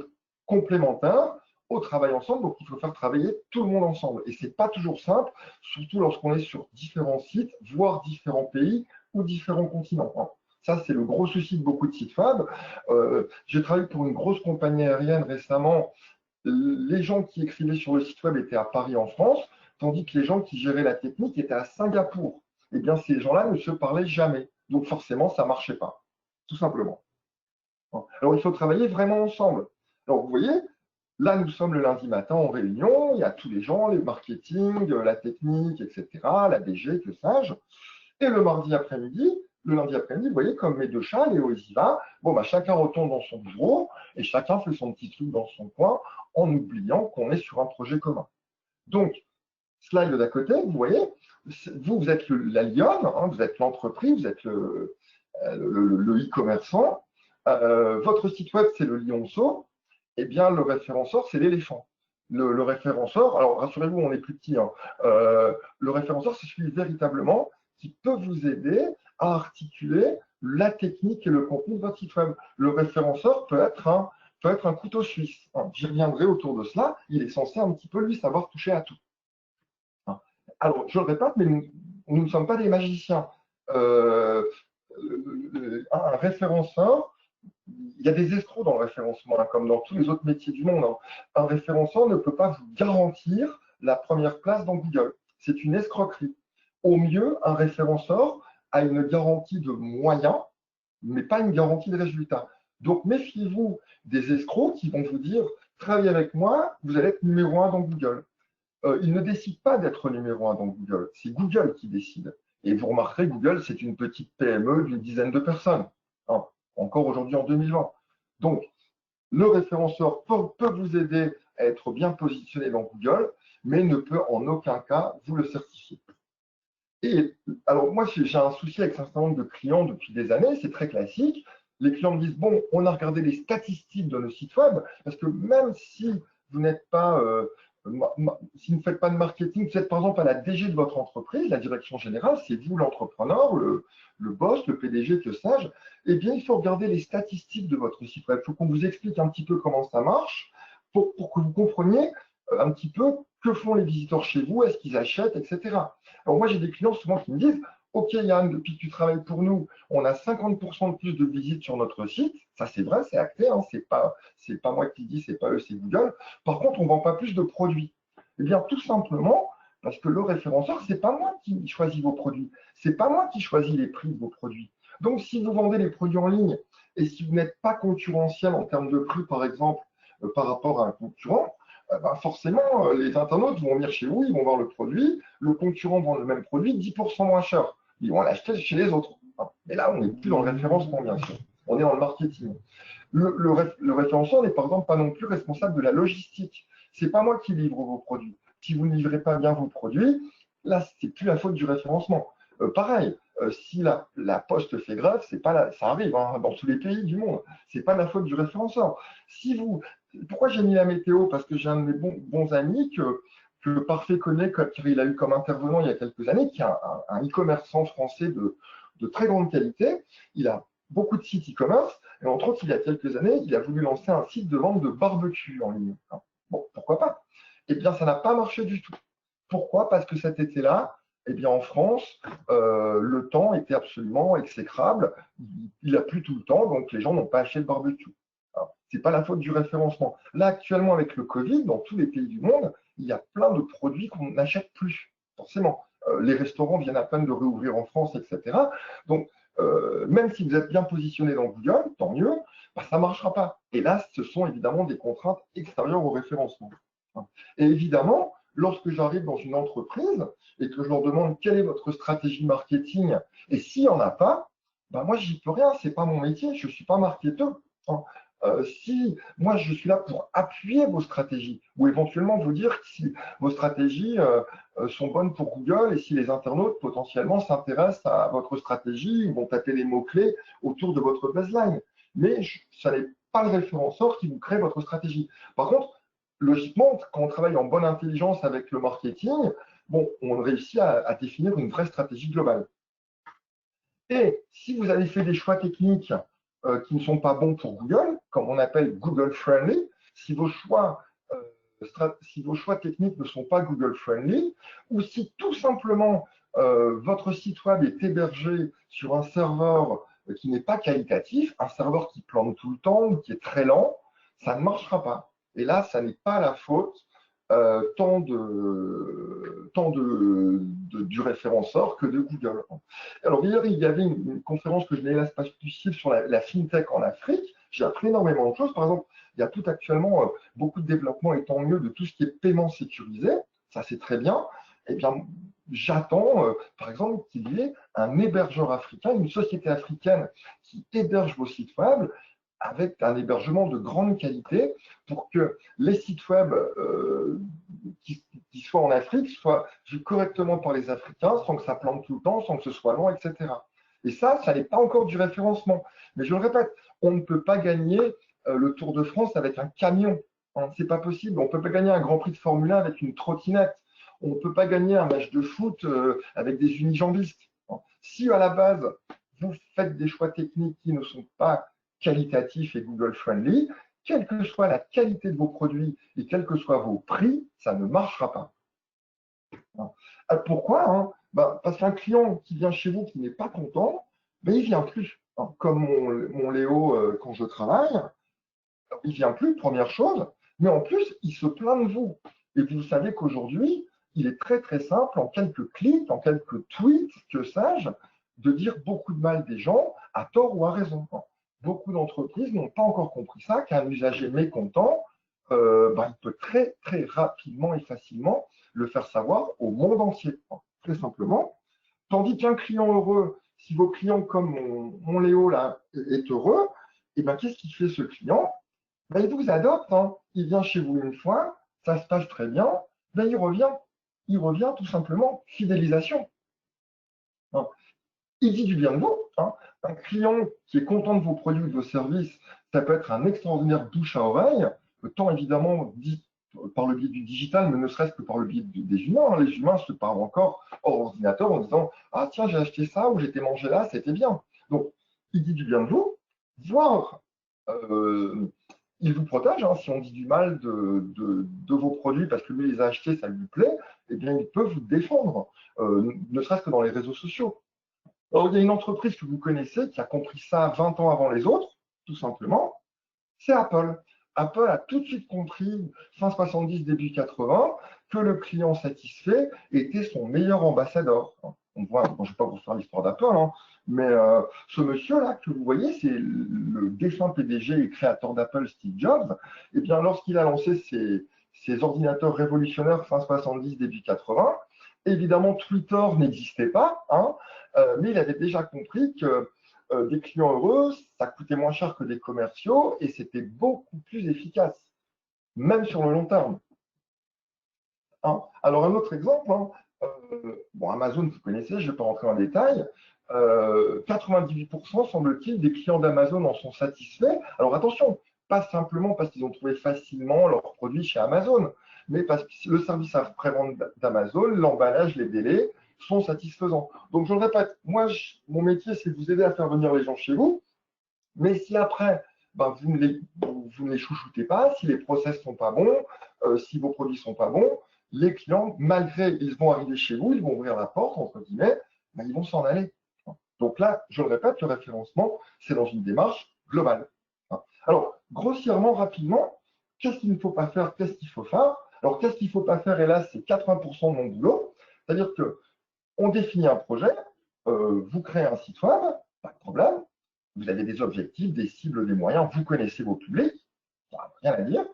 complémentaire au travail ensemble. Donc, il faut faire travailler tout le monde ensemble. Et ce n'est pas toujours simple, surtout lorsqu'on est sur différents sites, voire différents pays ou différents continents. Ça, c'est le gros souci de beaucoup de sites web. J'ai travaillé pour une grosse compagnie aérienne récemment. Les gens qui écrivaient sur le site web étaient à Paris en France, tandis que les gens qui géraient la technique étaient à Singapour. Eh bien, ces gens-là ne se parlaient jamais. Donc, forcément, ça ne marchait pas, tout simplement. Alors, il faut travailler vraiment ensemble. Alors, vous voyez, là, nous sommes le lundi matin en réunion, il y a tous les gens, les marketing, la technique, etc., la DG, que sais-je. Et le lundi après-midi, vous voyez, comme mes deux chats, Léo et Ziva, chacun retourne dans son bureau et chacun fait son petit truc dans son coin en oubliant qu'on est sur un projet commun. Donc, slide d'à côté, vous voyez, vous êtes la lionne, vous êtes l'entreprise, vous êtes le e-commerçant. Votre site web, c'est le lionceau. Eh bien, le référenceur, c'est l'éléphant. Le référenceur, alors rassurez-vous, on est plus petit. Le référenceur, c'est celui véritablement qui peut vous aider à articuler la technique et le contenu de votre site web. Le référenceur peut être un couteau suisse. J'y reviendrai autour de cela. Il est censé un petit peu, lui, savoir toucher à tout. Alors, je le répète, mais nous ne sommes pas des magiciens. Un référenceur, il y a des escrocs dans le référencement, comme dans tous les autres métiers du monde. Un référenceur ne peut pas vous garantir la première place dans Google. C'est une escroquerie. Au mieux, un référenceur a une garantie de moyens, mais pas une garantie de résultat. Donc, méfiez-vous des escrocs qui vont vous dire, travaillez avec moi, vous allez être numéro 1 dans Google. Ils ne décident pas d'être numéro 1 dans Google, c'est Google qui décide. Et vous remarquerez, Google, c'est une petite PME d'une dizaine de personnes, hein, encore aujourd'hui en 2020. Donc, le référenceur peut vous aider à être bien positionné dans Google, mais ne peut en aucun cas vous le certifier. Et alors, moi, j'ai un souci avec un certain nombre de clients depuis des années, c'est très classique. Les clients me disent, bon, on a regardé les statistiques de nos sites web, parce que même si vous n'êtes pas, si vous ne faites pas de marketing, vous êtes par exemple à la DG de votre entreprise, la direction générale, c'est vous l'entrepreneur, le boss, le PDG, que sais-je, eh bien, il faut regarder les statistiques de votre site web. Il faut qu'on vous explique un petit peu comment ça marche pour que vous compreniez un petit peu que font les visiteurs chez vous, est-ce qu'ils achètent, etc. Alors moi, j'ai des clients souvent qui me disent, OK Yann, depuis que tu travailles pour nous, on a 50% de plus de visites sur notre site. Ça, c'est vrai, c'est acté, hein, c'est pas moi qui dis, c'est pas eux, c'est Google. Par contre, on ne vend pas plus de produits. Eh bien, tout simplement, parce que le référenceur, c'est pas moi qui choisis vos produits. C'est pas moi qui choisis les prix de vos produits. Donc, si vous vendez les produits en ligne et si vous n'êtes pas concurrentiel en termes de prix, par exemple, par rapport à un concurrent, forcément, les internautes vont venir chez vous, ils vont voir le produit, le concurrent vend le même produit 10% moins cher. Ils vont l'acheter chez les autres. Mais là, on n'est plus dans le référencement, bien sûr. On est dans le marketing. Le référenceur n'est par exemple pas non plus responsable de la logistique. Ce n'est pas moi qui livre vos produits. Si vous ne livrez pas bien vos produits, là, ce n'est plus la faute du référencement. Pareil, si la poste fait grève, ça arrive hein, dans tous les pays du monde. Ce n'est pas la faute du référenceur. Pourquoi j'ai mis la météo? Parce que j'ai un de mes bons amis que Parfait connaît, qu'il a eu comme intervenant il y a quelques années, qui est un e-commerçant français de très grande qualité. Il a beaucoup de sites e-commerce, et entre autres, il y a quelques années, il a voulu lancer un site de vente de barbecue en ligne. Bon, pourquoi pas? Eh bien, ça n'a pas marché du tout. Pourquoi? Parce que cet été-là, eh bien, en France, le temps était absolument exécrable. Il a plu tout le temps, donc les gens n'ont pas acheté de barbecue. Ce n'est pas la faute du référencement. Là, actuellement, avec le Covid, dans tous les pays du monde, il y a plein de produits qu'on n'achète plus, forcément. Les restaurants viennent à peine de réouvrir en France, etc. Donc, même si vous êtes bien positionné dans Google, tant mieux, ça ne marchera pas. Et là, ce sont évidemment des contraintes extérieures au référencement. Et évidemment, lorsque j'arrive dans une entreprise et que je leur demande quelle est votre stratégie marketing, et s'il n'y en a pas, moi, j'y peux rien, ce n'est pas mon métier, je ne suis pas marketeur. Si moi je suis là pour appuyer vos stratégies ou éventuellement vous dire si vos stratégies sont bonnes pour Google et si les internautes potentiellement s'intéressent à votre stratégie ou vont taper les mots-clés autour de votre baseline. Mais ça n'est pas le référenceur qui vous crée votre stratégie. Par contre, logiquement, quand on travaille en bonne intelligence avec le marketing, bon, on réussit à définir une vraie stratégie globale. Et si vous avez fait des choix techniques qui ne sont pas bons pour Google, comme on appelle Google Friendly, si vos choix techniques ne sont pas Google Friendly, ou si tout simplement votre site web est hébergé sur un serveur qui n'est pas qualitatif, un serveur qui plante tout le temps ou qui est très lent, ça ne marchera pas. Et là, ça n'est pas la faute tant du référenceur que de Google. Alors, hier, il y avait une conférence que je n'ai hélas pas pu suivre sur la FinTech en Afrique. J'ai appris énormément de choses. Par exemple, il y a tout actuellement beaucoup de développement et tant mieux de tout ce qui est paiement sécurisé. Ça, c'est très bien. Eh bien, j'attends, par exemple, qu'il y ait un hébergeur africain, une société africaine qui héberge vos sites web avec un hébergement de grande qualité pour que les sites web qui soient en Afrique soient vus correctement par les Africains sans que ça plante tout le temps, sans que ce soit long, etc. Et ça n'est pas encore du référencement. Mais je le répète, on ne peut pas gagner le Tour de France avec un camion. Hein, c'est pas possible. On ne peut pas gagner un Grand Prix de Formule 1 avec une trottinette. On ne peut pas gagner un match de foot avec des unijambistes. Hein. Si à la base, vous faites des choix techniques qui ne sont pas qualitatif et Google friendly, quelle que soit la qualité de vos produits et quels que soient vos prix, ça ne marchera pas. Pourquoi hein? Parce qu'un client qui vient chez vous qui n'est pas content, il ne vient plus. Comme mon Léo, quand je travaille, il ne vient plus, première chose, mais en plus, il se plaint de vous. Et vous savez qu'aujourd'hui, il est très très simple, en quelques clics, en quelques tweets, que sais-je, de dire beaucoup de mal des gens, à tort ou à raison. beaucoup d'entreprises n'ont pas encore compris ça, qu'un usager mécontent, il peut très, très rapidement et facilement le faire savoir au monde entier, très simplement. Tandis qu'un client heureux, si vos clients comme mon Léo là est heureux, et ben qu'est-ce qu'il fait ce client? Ben, il vous adopte, hein. Il vient chez vous une fois, ça se passe très bien, ben, il revient. Il revient tout simplement, fidélisation. Hein. Il dit du bien de vous. Hein. Un client qui est content de vos produits ou de vos services, ça peut être un extraordinaire bouche à oreille, tant évidemment dit par le biais du digital, mais ne serait-ce que par le biais des humains. Hein. Les humains se parlent encore hors ordinateur en disant « Ah tiens, j'ai acheté ça ou j'étais mangé là, c'était bien ». Donc, il dit du bien de vous, voire il vous protège. Hein. Si on dit du mal de vos produits parce que lui les a achetés, ça lui plaît, eh bien, il peut vous défendre, ne serait-ce que dans les réseaux sociaux. Alors, il y a une entreprise que vous connaissez qui a compris ça 20 ans avant les autres, tout simplement, c'est Apple. Apple a tout de suite compris, fin 70, début 80, que le client satisfait était son meilleur ambassadeur. On voit, bon, je ne vais pas vous faire l'histoire d'Apple, hein, mais ce monsieur-là que vous voyez, c'est le défunt PDG et créateur d'Apple, Steve Jobs. Eh bien, lorsqu'il a lancé ses ordinateurs révolutionnaires fin 70, début 80, évidemment, Twitter n'existait pas, hein, mais il avait déjà compris que des clients heureux, ça coûtait moins cher que des commerciaux et c'était beaucoup plus efficace, même sur le long terme. Hein. Alors, un autre exemple, hein, bon, Amazon, vous connaissez, je ne vais pas rentrer en détail. 98% semble-t-il des clients d'Amazon en sont satisfaits. Alors attention, pas simplement parce qu'ils ont trouvé facilement leurs produits chez Amazon, mais parce que le service après-vente d'Amazon, l'emballage, les délais sont satisfaisants. Donc je le répète, moi, mon métier, c'est de vous aider à faire venir les gens chez vous, mais si après, vous ne les chouchoutez pas, si les process ne sont pas bons, si vos produits ne sont pas bons, les clients, malgré, ils vont arriver chez vous, ils vont ouvrir la porte, entre guillemets, ils vont s'en aller. Donc là, je le répète, le référencement, c'est dans une démarche globale. Alors, grossièrement, rapidement, qu'est-ce qu'il ne faut pas faire? Qu'est-ce qu'il faut faire? Alors, qu'est-ce qu'il ne faut pas faire? Et là, c'est 80% de mon boulot. C'est-à-dire qu'on définit un projet, vous créez un site web, pas de problème. Vous avez des objectifs, des cibles, des moyens, vous connaissez vos publics, rien à dire.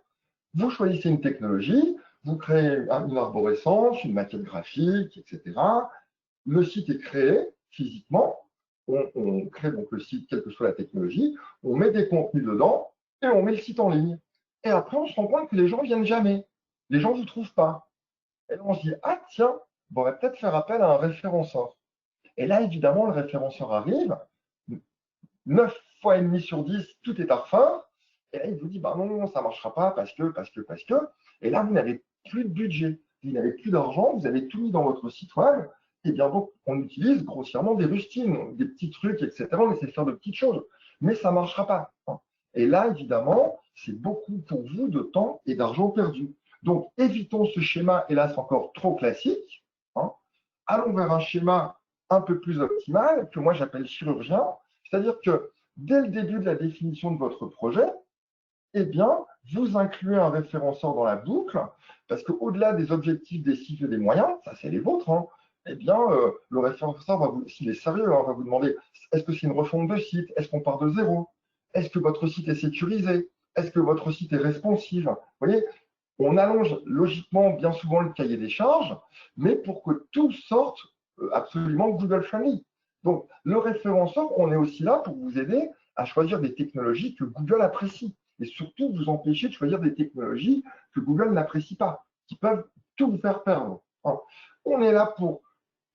Vous choisissez une technologie, vous créez une arborescence, une maquette graphique, etc. Le site est créé physiquement. On crée donc le site, quelle que soit la technologie, on met des contenus dedans et on met le site en ligne. Et après, on se rend compte que les gens ne viennent jamais. Les gens ne vous trouvent pas. Et là, on se dit, ah tiens, on va peut-être faire appel à un référenceur. Et là, évidemment, le référenceur arrive, 9 fois et demi sur 10, tout est à refaire. Et là, il vous dit, non, ça ne marchera pas parce que. Et là, vous n'avez plus de budget, vous n'avez plus d'argent, vous avez tout mis dans votre site web. Et bien donc, on utilise grossièrement des rustines, des petits trucs, etc. On essaie de faire de petites choses, mais ça ne marchera pas. Et là, évidemment, c'est beaucoup pour vous de temps et d'argent perdu. Donc, évitons ce schéma, hélas encore trop classique. Allons vers un schéma un peu plus optimal, que moi j'appelle chirurgien. C'est-à-dire que dès le début de la définition de votre projet, eh bien, vous incluez un référenceur dans la boucle, parce qu'au-delà des objectifs, des cycles et des moyens, ça c'est les vôtres, eh bien, le référenceur, s'il est sérieux, va vous demander, est-ce que c'est une refonte de site? Est-ce qu'on part de zéro? Est-ce que votre site est sécurisé? Est-ce que votre site est responsive? Vous voyez, on allonge logiquement bien souvent le cahier des charges, mais pour que tout sorte absolument Google Friendly. Donc, le référenceur, on est aussi là pour vous aider à choisir des technologies que Google apprécie et surtout vous empêcher de choisir des technologies que Google n'apprécie pas, qui peuvent tout vous faire perdre. On est là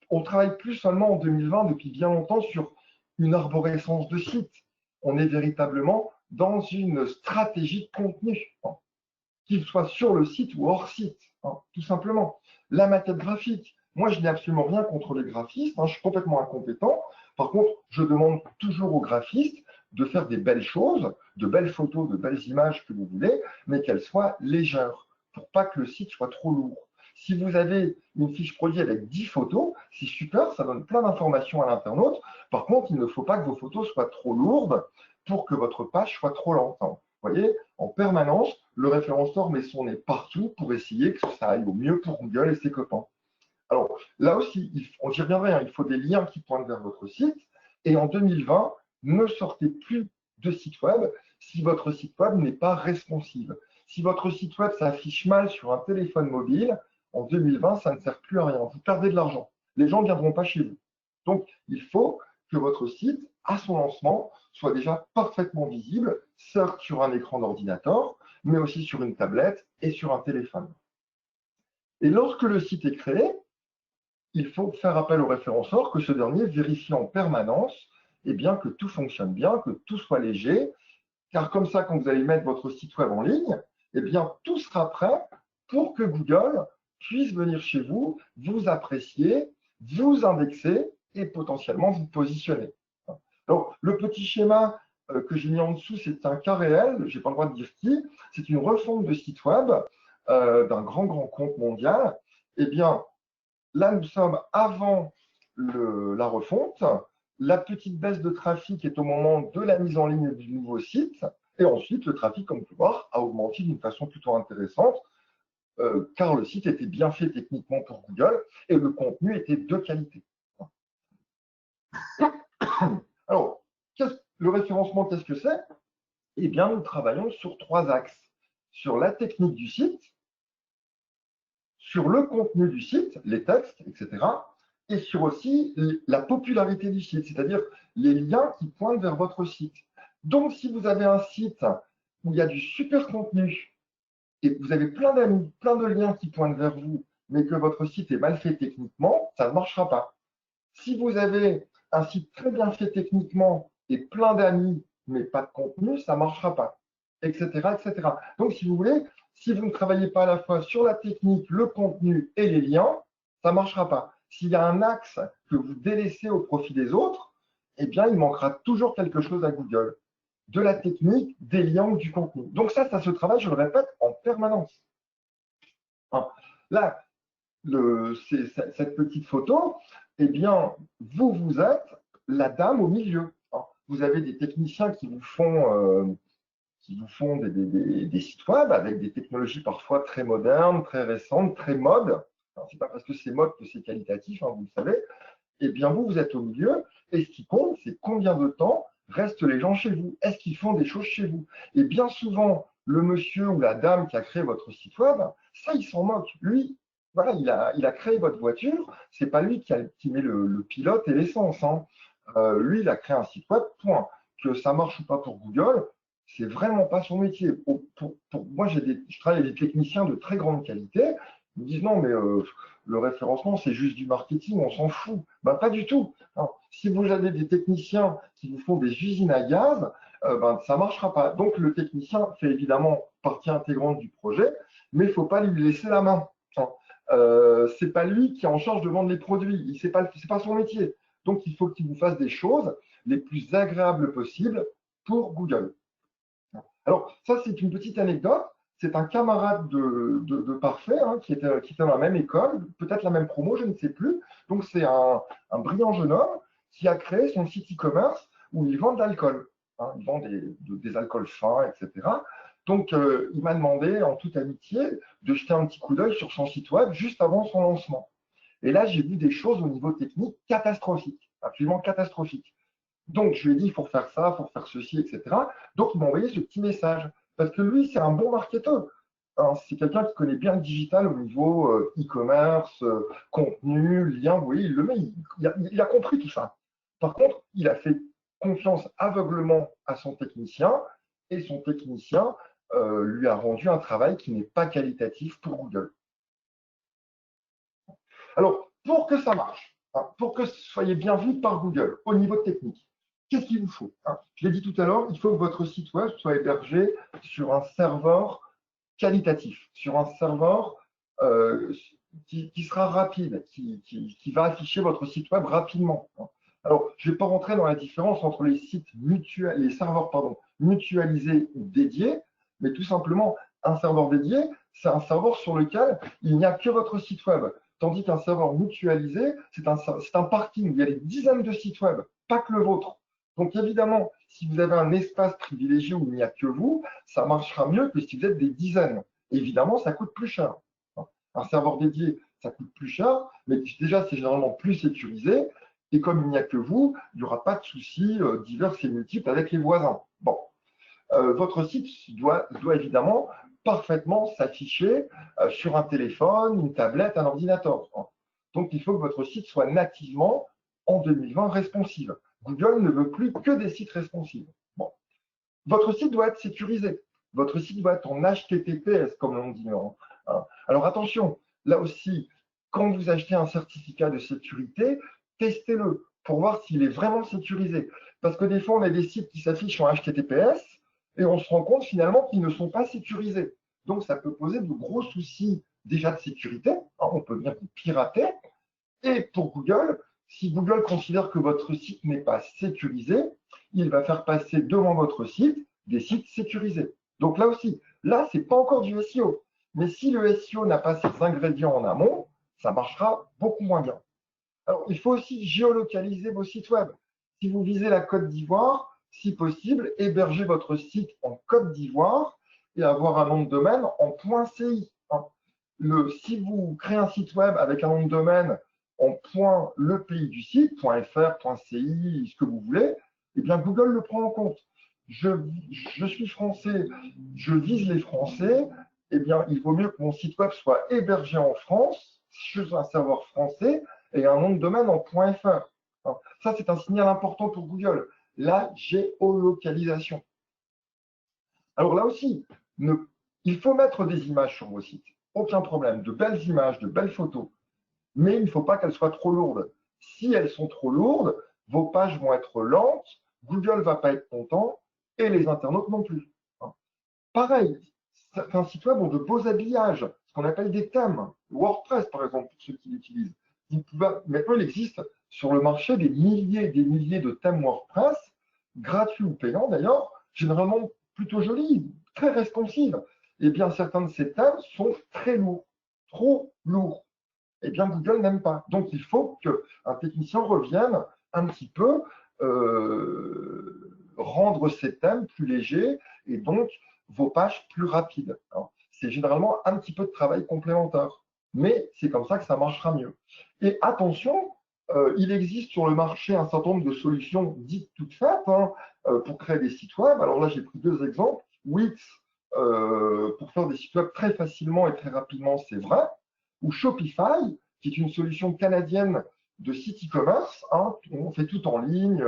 on travaille plus seulement en 2020 depuis bien longtemps sur une arborescence de sites. On est véritablement dans une stratégie de contenu, qu'il soit sur le site ou hors site, tout simplement. La maquette graphique, moi je n'ai absolument rien contre les graphistes, je suis complètement incompétent. Par contre, je demande toujours aux graphistes de faire des belles choses, de belles photos, de belles images que vous voulez, mais qu'elles soient légères, pour pas que le site soit trop lourd. Si vous avez une fiche produit avec 10 photos, c'est super, ça donne plein d'informations à l'internaute. Par contre, il ne faut pas que vos photos soient trop lourdes pour que votre page soit trop lente. Vous voyez, en permanence, le référenceur met son nez partout pour essayer que ça aille au mieux pour Google et ses copains. Alors, là aussi, j'y reviendrai, il faut des liens qui pointent vers votre site. Et en 2020, ne sortez plus de site web si votre site web n'est pas responsive. Si votre site web s'affiche mal sur un téléphone mobile, en 2020, ça ne sert plus à rien. Vous perdez de l'argent. Les gens ne viendront pas chez vous. Donc, il faut que votre site, à son lancement, soit déjà parfaitement visible, certes sur un écran d'ordinateur, mais aussi sur une tablette et sur un téléphone. Et lorsque le site est créé, il faut faire appel au référenceur, que ce dernier vérifie en permanence que tout fonctionne bien, que tout soit léger, car comme ça, quand vous allez mettre votre site web en ligne, tout sera prêt pour que Google puisse venir chez vous, vous apprécier, vous indexer et potentiellement vous positionner. Donc, le petit schéma que j'ai mis en dessous, c'est un cas réel, je n'ai pas le droit de dire qui, c'est une refonte de site web d'un grand compte mondial. Là, nous sommes avant la refonte. La petite baisse de trafic est au moment de la mise en ligne du nouveau site. Et ensuite, le trafic, comme vous pouvez voir, a augmenté d'une façon plutôt intéressante, car le site était bien fait techniquement pour Google et le contenu était de qualité. Alors, le référencement, qu'est-ce que c'est? Eh bien, nous travaillons sur 3 axes. Sur la technique du site, sur le contenu du site, les textes, etc. Et sur aussi la popularité du site, c'est-à-dire les liens qui pointent vers votre site. Donc, si vous avez un site où il y a du super contenu et que vous avez plein d'amis, plein de liens qui pointent vers vous, mais que votre site est mal fait techniquement, ça ne marchera pas. Si vous avez un site très bien fait techniquement et plein d'amis, mais pas de contenu, ça ne marchera pas, etc., etc. Donc, si vous voulez, si vous ne travaillez pas à la fois sur la technique, le contenu et les liens, ça ne marchera pas. S'il y a un axe que vous délaissez au profit des autres, il manquera toujours quelque chose à Google. De la technique, des liens ou du contenu. Donc ça se travaille, je le répète, en permanence. Là, cette petite photo, vous êtes la dame au milieu. Vous avez des techniciens qui vous font des sites web avec des technologies parfois très modernes, très récentes, très mode. Ce n'est pas parce que c'est mode que c'est qualitatif, vous le savez. Vous êtes au milieu, et ce qui compte, c'est combien de temps restent les gens chez vous. Est-ce qu'ils font des choses chez vous? Et bien souvent, le monsieur ou la dame qui a créé votre site web, ça, il s'en moque. Lui, voilà, il a créé votre voiture, c'est pas lui qui met le pilote et l'essence. Lui, il a créé un site web, point. Que ça marche ou pas pour Google, c'est vraiment pas son métier. Moi, je travaille avec des techniciens de très grande qualité. Ils me disent non, mais le référencement, c'est juste du marketing, on s'en fout. Pas du tout. Si vous avez des techniciens qui vous font des usines à gaz, ça ne marchera pas. Donc, le technicien fait évidemment partie intégrante du projet, mais il ne faut pas lui laisser la main. Ce n'est pas lui qui est en charge de vendre les produits. Ce n'est pas son métier. Donc, il faut qu'il vous fasse des choses les plus agréables possibles pour Google. Alors, ça, c'est une petite anecdote. C'est un camarade de Parfait qui était dans la même école, peut-être la même promo, je ne sais plus. Donc, c'est un brillant jeune homme qui a créé son site e-commerce où il vend de l'alcool. Il vend des alcools fins, etc. Donc, il m'a demandé, en toute amitié, de jeter un petit coup d'œil sur son site web juste avant son lancement. Et là, j'ai vu des choses au niveau technique catastrophiques, absolument catastrophiques. Donc, je lui ai dit, il faut faire ça, il faut faire ceci, etc. Donc, il m'a envoyé ce petit message. Parce que lui, c'est un bon marketeur. C'est quelqu'un qui connaît bien le digital au niveau e-commerce, contenu, lien. Vous voyez, il le met, il a compris tout ça. Par contre, il a fait confiance aveuglement à son technicien et son technicien lui a rendu un travail qui n'est pas qualitatif pour Google. Alors, pour que ça marche, pour que vous soyez bien vu par Google au niveau technique, qu'est-ce qu'il vous faut? Je l'ai dit tout à l'heure, il faut que votre site web soit hébergé sur un serveur qualitatif, sur un serveur qui sera rapide, qui va afficher votre site web rapidement. Alors, je ne vais pas rentrer dans la différence entre les serveurs mutualisés ou dédiés, mais tout simplement, un serveur dédié, c'est un serveur sur lequel il n'y a que votre site web. Tandis qu'un serveur mutualisé, c'est un parking. Il y a des dizaines de sites web, pas que le vôtre. Donc évidemment, si vous avez un espace privilégié où il n'y a que vous, ça marchera mieux que si vous êtes des dizaines. Évidemment, ça coûte plus cher. Un serveur dédié, ça coûte plus cher, mais déjà, c'est généralement plus sécurisé. Et comme il n'y a que vous, il n'y aura pas de soucis divers et multiples avec les voisins. Bon. votre site doit évidemment parfaitement s'afficher sur un téléphone, une tablette, un ordinateur. Donc, il faut que votre site soit nativement, en 2020, responsive. Google ne veut plus que des sites responsives. Bon. Votre site doit être sécurisé. Votre site doit être en HTTPS, comme on dit. Alors, attention, là aussi, quand vous achetez un certificat de sécurité, testez-le pour voir s'il est vraiment sécurisé. Parce que des fois, on a des sites qui s'affichent en HTTPS et on se rend compte finalement qu'ils ne sont pas sécurisés. Donc, ça peut poser de gros soucis déjà de sécurité. On peut bien vous pirater. Et pour Google, si Google considère que votre site n'est pas sécurisé, il va faire passer devant votre site des sites sécurisés. Donc là aussi, là, ce n'est pas encore du SEO. Mais si le SEO n'a pas ces ingrédients en amont, ça marchera beaucoup moins bien. Alors, il faut aussi géolocaliser vos sites web. Si vous visez la Côte d'Ivoire, si possible, hébergez votre site en Côte d'Ivoire et avoir un nom de domaine en .ci. Si vous créez un site web avec un nom de domaine en le pays du site, .fr, .ci, ce que vous voulez, eh bien Google le prend en compte. Je suis français, je vise les Français, eh bien il vaut mieux que mon site web soit hébergé en France, sur un serveur français, et un nom de domaine en .fr. Ça, c'est un signal important pour Google, la géolocalisation. Alors là aussi, il faut mettre des images sur vos sites, aucun problème, de belles images, de belles photos, mais il ne faut pas qu'elles soient trop lourdes. Si elles sont trop lourdes, vos pages vont être lentes, Google ne va pas être content et les internautes non plus. Pareil, certains sites web ont de beaux habillages, ce qu'on appelle des thèmes. WordPress, par exemple, pour ceux qui l'utilisent. Maintenant, il existe sur le marché des milliers et des milliers de thèmes WordPress, gratuits ou payants d'ailleurs, généralement plutôt jolis, très responsives. Eh bien, certains de ces thèmes sont très lourds, trop lourds. Eh bien, Google n'aime pas. Donc, il faut qu'un technicien revienne un petit peu rendre ces thèmes plus légers et donc vos pages plus rapides. C'est généralement un petit peu de travail complémentaire, mais c'est comme ça que ça marchera mieux. Et attention, il existe sur le marché un certain nombre de solutions dites toutes faites pour créer des sites web. Alors là, j'ai pris deux exemples. Wix, pour faire des sites web très facilement et très rapidement, c'est vrai. Ou Shopify, qui est une solution canadienne de site e-commerce. On fait tout en ligne,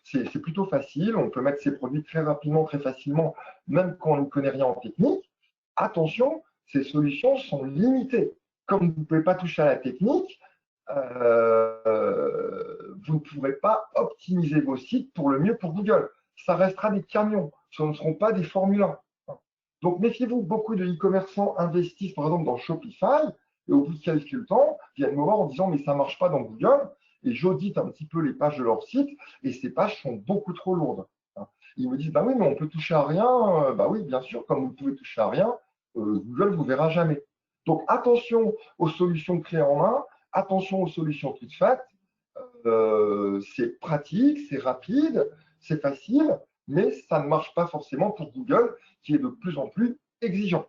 c'est plutôt facile, on peut mettre ses produits très rapidement, très facilement, même quand on ne connaît rien en technique. Attention, ces solutions sont limitées. Comme vous ne pouvez pas toucher à la technique, vous ne pourrez pas optimiser vos sites pour le mieux pour Google. Ça restera des camions, ce ne seront pas des Formule 1. Donc méfiez-vous, beaucoup de e-commerçants investissent par exemple dans Shopify et au bout de quelques temps, viennent me voir en disant mais ça ne marche pas dans Google et j'audite un petit peu les pages de leur site et ces pages sont beaucoup trop lourdes. Ils me disent bah oui mais on peut toucher à rien, bah oui bien sûr comme vous pouvez toucher à rien, Google ne vous verra jamais. Donc attention aux solutions clés en main, attention aux solutions toutes faites, c'est pratique, c'est rapide, c'est facile, mais ça ne marche pas forcément pour Google qui est de plus en plus exigeant.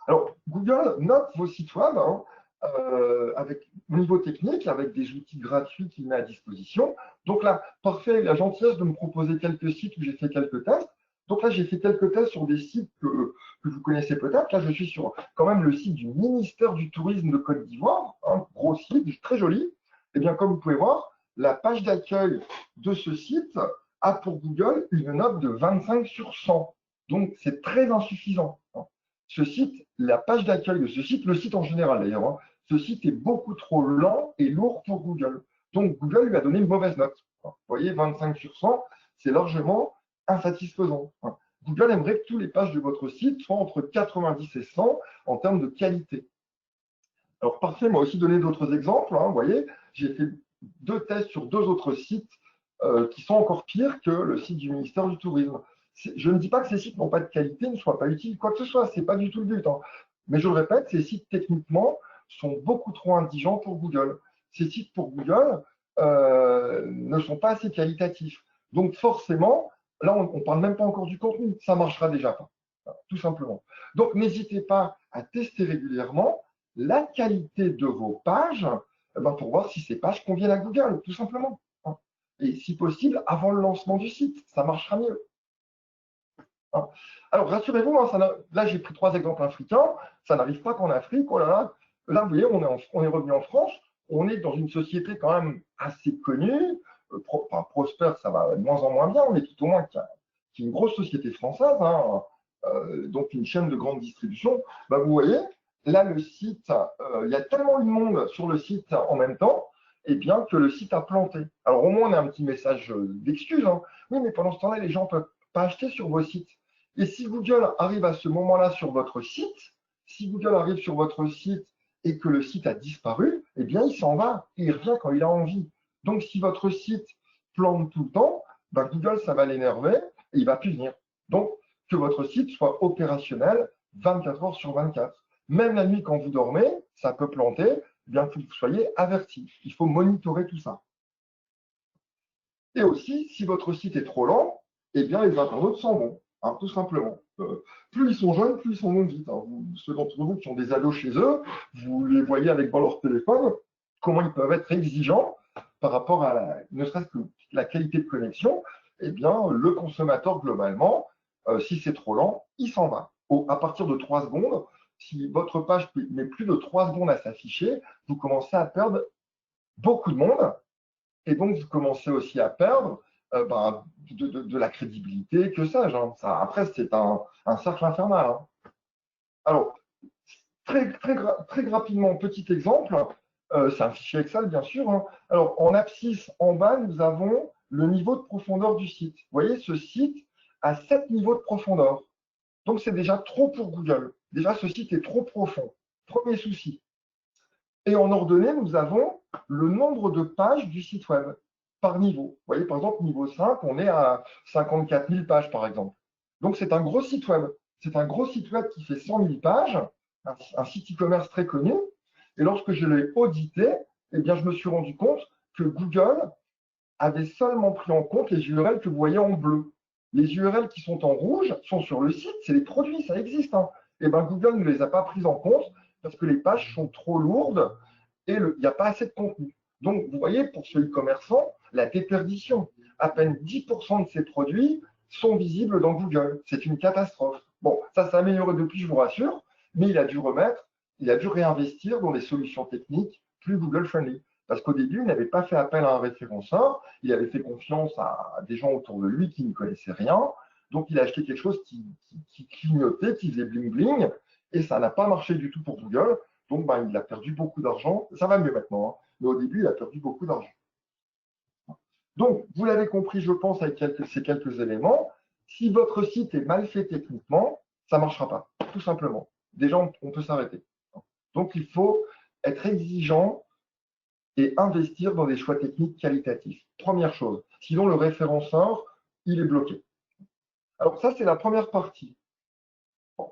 Alors, Google note vos sites web avec au niveau technique, avec des outils gratuits qu'il met à disposition. Donc là, parfait, la gentillesse de me proposer quelques sites où j'ai fait quelques tests. Donc là, j'ai fait quelques tests sur des sites que vous connaissez peut-être. Là, je suis sur quand même le site du ministère du Tourisme de Côte d'Ivoire, un gros site, très joli. Eh bien, comme vous pouvez voir, la page d'accueil de ce site a pour Google une note de 25 sur 100. Donc, c'est très insuffisant. Ce site, la page d'accueil de ce site, le site en général d'ailleurs, ce site est beaucoup trop lent et lourd pour Google. Donc, Google lui a donné une mauvaise note. Vous voyez, 25 sur 100, c'est largement insatisfaisant. Google aimerait que toutes les pages de votre site soient entre 90 et 100 en termes de qualité. Alors, parfait, moi aussi donné d'autres exemples. Vous voyez, j'ai fait deux tests sur deux autres sites qui sont encore pires que le site du ministère du Tourisme. Je ne dis pas que ces sites n'ont pas de qualité, ne soient pas utiles, quoi que ce soit, ce n'est pas du tout le but. Mais je le répète, ces sites techniquement sont beaucoup trop indigents pour Google. Ces sites pour Google ne sont pas assez qualitatifs. Donc forcément, là, on ne parle même pas encore du contenu, ça ne marchera déjà pas, tout simplement. Donc n'hésitez pas à tester régulièrement la qualité de vos pages pour voir si ces pages conviennent à Google, tout simplement. Et si possible, avant le lancement du site, ça marchera mieux. hein. Alors, rassurez-vous, hein, là, j'ai pris 3 exemples africains. Ça n'arrive pas qu'en Afrique. Oh là là, là, vous voyez, on est revenu en France. On est dans une société quand même assez connue. Prospère, ça va de moins en moins bien, mais tout au moins qui est une grosse société française, hein, donc une chaîne de grande distribution. Bah, vous voyez, là, le site, il y a tellement eu de monde sur le site en même temps, et bien que le site a planté. Alors, au moins, on a un petit message d'excuse, hein. Oui, mais pendant ce temps-là, les gens ne peuvent pas acheter sur vos sites. Et si Google arrive à ce moment-là sur votre site, si Google arrive sur votre site et que le site a disparu, eh bien, il s'en va. Il revient quand il a envie. Donc, si votre site plante tout le temps, ben, Google, ça va l'énerver et il ne va plus venir. Donc, que votre site soit opérationnel 24 heures sur 24. Même la nuit, quand vous dormez, ça peut planter, eh bien que vous soyez avertis. Il faut monitorer tout ça. Et aussi, si votre site est trop lent, eh bien, les internautes s'en vont, hein, tout simplement. Plus ils sont jeunes, plus ils s'en vont vite, hein. Ceux d'entre vous qui ont des ados chez eux, vous les voyez avec dans leur téléphone, comment ils peuvent être exigeants par rapport à ne serait-ce que la qualité de connexion. Eh bien, le consommateur, globalement, si c'est trop lent, il s'en va. À partir de 3 secondes, si votre page met plus de 3 secondes à s'afficher, vous commencez à perdre beaucoup de monde. Et donc, vous commencez aussi à perdre de la crédibilité, que sais-je, hein. Ça, après, c'est un cercle infernal, hein. Alors, très rapidement, petit exemple, c'est un fichier Excel, bien sûr, hein. Alors, en abscisse, en bas, nous avons le niveau de profondeur du site. Vous voyez, ce site a 7 niveaux de profondeur. Donc, c'est déjà trop pour Google. Déjà, ce site est trop profond. Premier souci. Et en ordonnée, nous avons le nombre de pages du site web par niveau. Vous voyez, par exemple, niveau 5, on est à 54 000 pages, par exemple. Donc, c'est un gros site web. C'est un gros site web qui fait 100 000 pages, un site e-commerce très connu. Et lorsque je l'ai audité, eh bien, je me suis rendu compte que Google avait seulement pris en compte les URL que vous voyez en bleu. Les URL qui sont en rouge sont sur le site, c'est les produits, ça existe, hein. Et bien, Google ne les a pas prises en compte parce que les pages sont trop lourdes et il n'y a pas assez de contenu. Donc, vous voyez, pour ce e-commerçant, la déperdition. À peine 10% de ces produits sont visibles dans Google. C'est une catastrophe. Bon, ça s'est amélioré depuis, je vous rassure, mais il a dû réinvestir dans des solutions techniques plus Google-friendly. Parce qu'au début, il n'avait pas fait appel à un référenceur, il avait fait confiance à des gens autour de lui qui ne connaissaient rien. Donc, il a acheté quelque chose qui clignotait, qui faisait bling-bling, et ça n'a pas marché du tout pour Google. Donc, il a perdu beaucoup d'argent. Ça va mieux maintenant, hein. Mais au début, il a perdu beaucoup d'argent. Donc, vous l'avez compris, je pense, avec ces quelques éléments. Si votre site est mal fait techniquement, ça ne marchera pas, tout simplement. Déjà, on peut s'arrêter. Donc, il faut être exigeant et investir dans des choix techniques qualitatifs. Première chose. Sinon, le référenceur, il est bloqué. Alors, ça, c'est la première partie. Bon.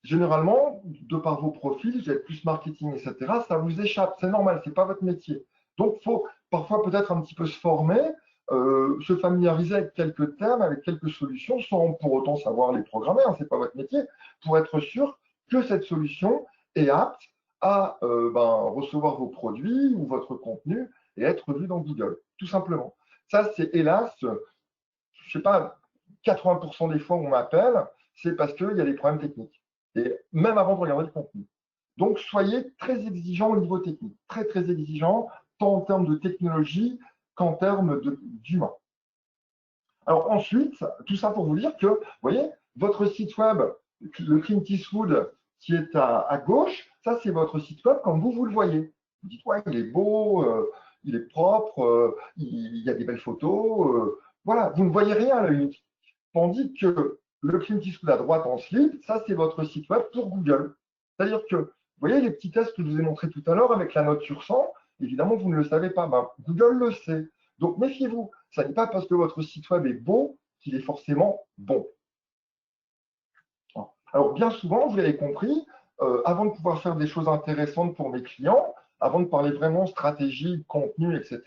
Généralement, de par vos profils, vous êtes plus marketing, etc., ça vous échappe. C'est normal, ce n'est pas votre métier. Donc, il faut parfois peut-être un petit peu se former, se familiariser avec quelques termes, avec quelques solutions, sans pour autant savoir les programmer, hein, ce n'est pas votre métier, pour être sûr que cette solution est apte à recevoir vos produits ou votre contenu et être vu dans Google, tout simplement. Ça, c'est hélas, je ne sais pas, 80% des fois où on m'appelle, c'est parce qu'il y a des problèmes techniques. Et même avant de regarder le contenu. Donc, soyez très exigeant au niveau technique, très exigeant, tant en termes de technologie qu'en termes d'humain. Alors ensuite, tout ça pour vous dire que, vous voyez, votre site web, le Clint Eastwood qui est à gauche, ça c'est votre site web comme vous le voyez. Vous dites, ouais, il est beau, il est propre, il y a des belles photos. Voilà, vous ne voyez rien à l'œil nu. Tandis que le Clint Eastwood à droite en slip, ça c'est votre site web pour Google. C'est-à-dire que, vous voyez les petits tests que je vous ai montrés tout à l'heure avec la note sur 100, évidemment vous ne le savez pas, Google le sait. Donc méfiez-vous, ça n'est pas parce que votre site web est beau qu'il est forcément bon. Alors bien souvent, vous l'avez compris, avant de pouvoir faire des choses intéressantes pour mes clients, avant de parler vraiment stratégie, contenu, etc.,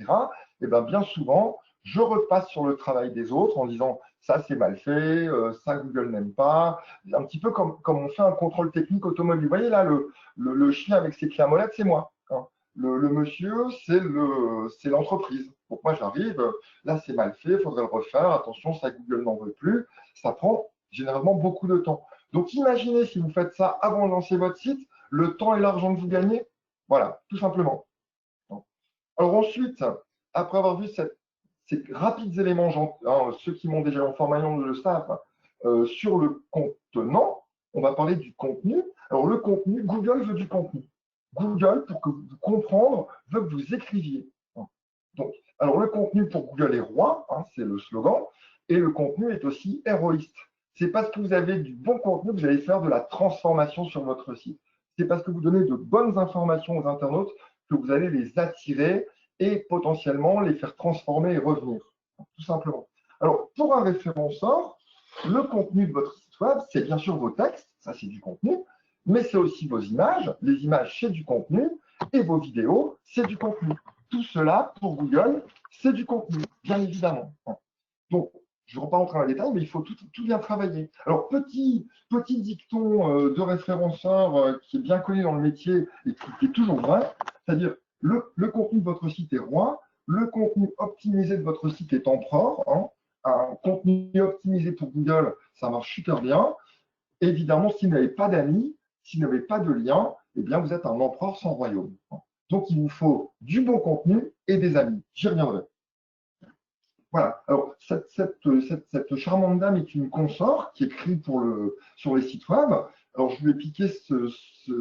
et bien souvent, je repasse sur le travail des autres en disant ça c'est mal fait, ça Google n'aime pas, un petit peu comme on fait un contrôle technique automobile. Vous voyez là, le chien avec ses clés à molette, c'est moi, hein. Le monsieur, c'est l'entreprise. Donc moi j'arrive, là c'est mal fait, il faudrait le refaire, attention, ça Google n'en veut plus. Ça prend généralement beaucoup de temps. Donc, imaginez si vous faites ça avant de lancer votre site, le temps et l'argent que vous gagnez. Voilà, tout simplement. Alors ensuite, après avoir vu ces rapides éléments, ceux qui m'ont déjà en formation le savent, sur le contenant, on va parler du contenu. Alors le contenu, Google veut du contenu. Google, pour que vous compreniez, veut que vous écriviez. Donc, alors le contenu pour Google est roi, c'est le slogan, et le contenu est aussi héroïste. C'est parce que vous avez du bon contenu que vous allez faire de la transformation sur votre site. C'est parce que vous donnez de bonnes informations aux internautes que vous allez les attirer et potentiellement les faire transformer et revenir, tout simplement. Alors, pour un référenceur, le contenu de votre site web, c'est bien sûr vos textes, ça c'est du contenu, mais c'est aussi vos images. Les images, c'est du contenu, et vos vidéos, c'est du contenu. Tout cela, pour Google, c'est du contenu, bien évidemment. Donc, je ne vais pas rentrer dans les détails, mais il faut tout bien travailler. Alors, petit dicton de référenceur qui est bien connu dans le métier et qui est toujours vrai, c'est-à-dire le contenu de votre site est roi, le contenu optimisé de votre site est empereur. Un contenu optimisé pour Google, ça marche super bien. Évidemment, si vous n'avez pas d'amis, si vous n'avez pas de lien, eh bien, vous êtes un empereur sans royaume. Donc, il vous faut du bon contenu et des amis. J'y reviendrai. Voilà. Alors, cette charmante dame est une consort qui écrit sur les sites web. Alors, je vais piquer ce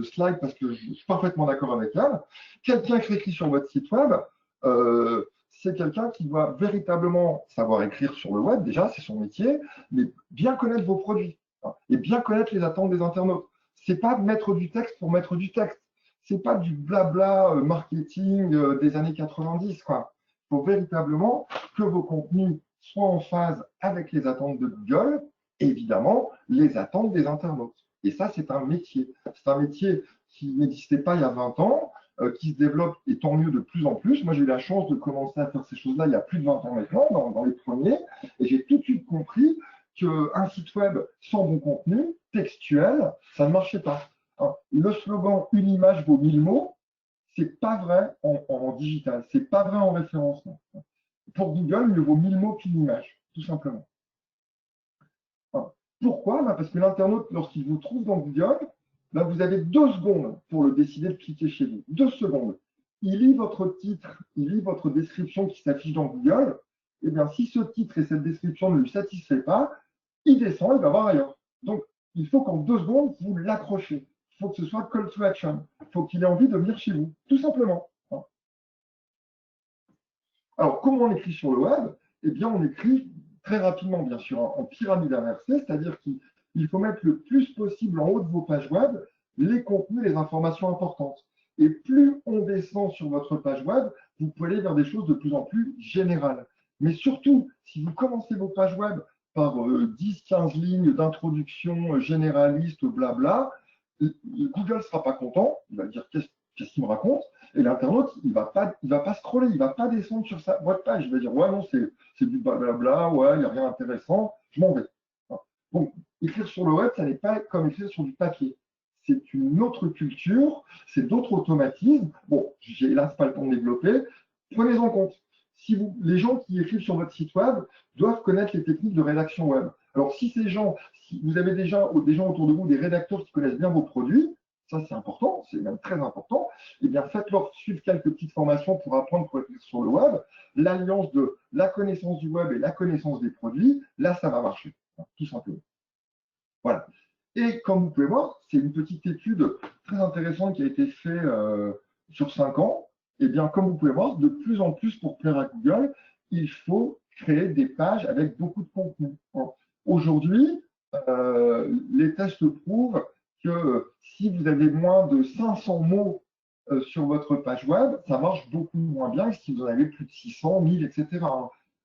slide parce que je suis parfaitement d'accord avec elle. Quelqu'un qui écrit sur votre site web, c'est quelqu'un qui doit véritablement savoir écrire sur le web, déjà, c'est son métier, mais bien connaître vos produits et bien connaître les attentes des internautes. Ce n'est pas de mettre du texte pour mettre du texte. Ce n'est pas du blabla marketing des années 90, quoi. Il faut véritablement que vos contenus soient en phase avec les attentes de Google et évidemment les attentes des internautes. Et ça, c'est un métier. C'est un métier qui n'existait pas il y a 20 ans, qui se développe et tant mieux de plus en plus. Moi, j'ai eu la chance de commencer à faire ces choses-là il y a plus de 20 ans maintenant, dans les premiers, et j'ai tout de suite compris qu'un site web sans bon contenu, textuel, ça ne marchait pas. Le slogan « une image vaut 1000 mots », c'est pas vrai en digital, c'est pas vrai en référencement. Pour Google, mieux vaut 1000 mots qu'une image, tout simplement. Pourquoi? Parce que l'internaute, lorsqu'il vous trouve dans Google, vous avez 2 secondes pour le décider de cliquer chez vous. 2 secondes. Il lit votre titre, il lit votre description qui s'affiche dans Google. Eh bien, si ce titre et cette description ne lui satisfait pas, il descend, il va voir ailleurs. Donc, il faut qu'en 2 secondes, vous l'accrochez. Il faut que ce soit call to action. Il faut qu'il ait envie de venir chez vous, tout simplement. Alors, comment on écrit sur le web? Eh bien, on écrit très rapidement, bien sûr, en pyramide inversée, c'est-à-dire qu'il faut mettre le plus possible en haut de vos pages web les contenus, les informations importantes. Et plus on descend sur votre page web, vous pouvez aller vers des choses de plus en plus générales. Mais surtout, si vous commencez vos pages web par 10-15 lignes d'introduction généraliste, blabla, Google ne sera pas content, il va dire qu'est-ce qu'il me raconte, et l'internaute, il va pas scroller, il ne va pas descendre sur votre page, il va dire ouais non, c'est du blabla, ouais, il n'y a rien d'intéressant, je m'en vais. Donc, écrire sur le web, ça n'est pas comme écrire sur du papier. C'est une autre culture, c'est d'autres automatismes. Bon, j'ai hélas pas le temps de développer. Prenez en compte. Les gens qui écrivent sur votre site web doivent connaître les techniques de rédaction web. Alors, si vous avez déjà des gens autour de vous, des rédacteurs qui connaissent bien vos produits, ça c'est important, c'est même très important, eh bien faites-leur suivre quelques petites formations pour apprendre à écrire sur le web. L'alliance de la connaissance du web et la connaissance des produits, là ça va marcher, tout simplement. Voilà. Et comme vous pouvez voir, c'est une petite étude très intéressante qui a été faite sur 5 ans. Et bien, comme vous pouvez voir, de plus en plus pour plaire à Google, il faut créer des pages avec beaucoup de contenu. Aujourd'hui, les tests prouvent que si vous avez moins de 500 mots sur votre page web, ça marche beaucoup moins bien que si vous en avez plus de 600, 1000, etc.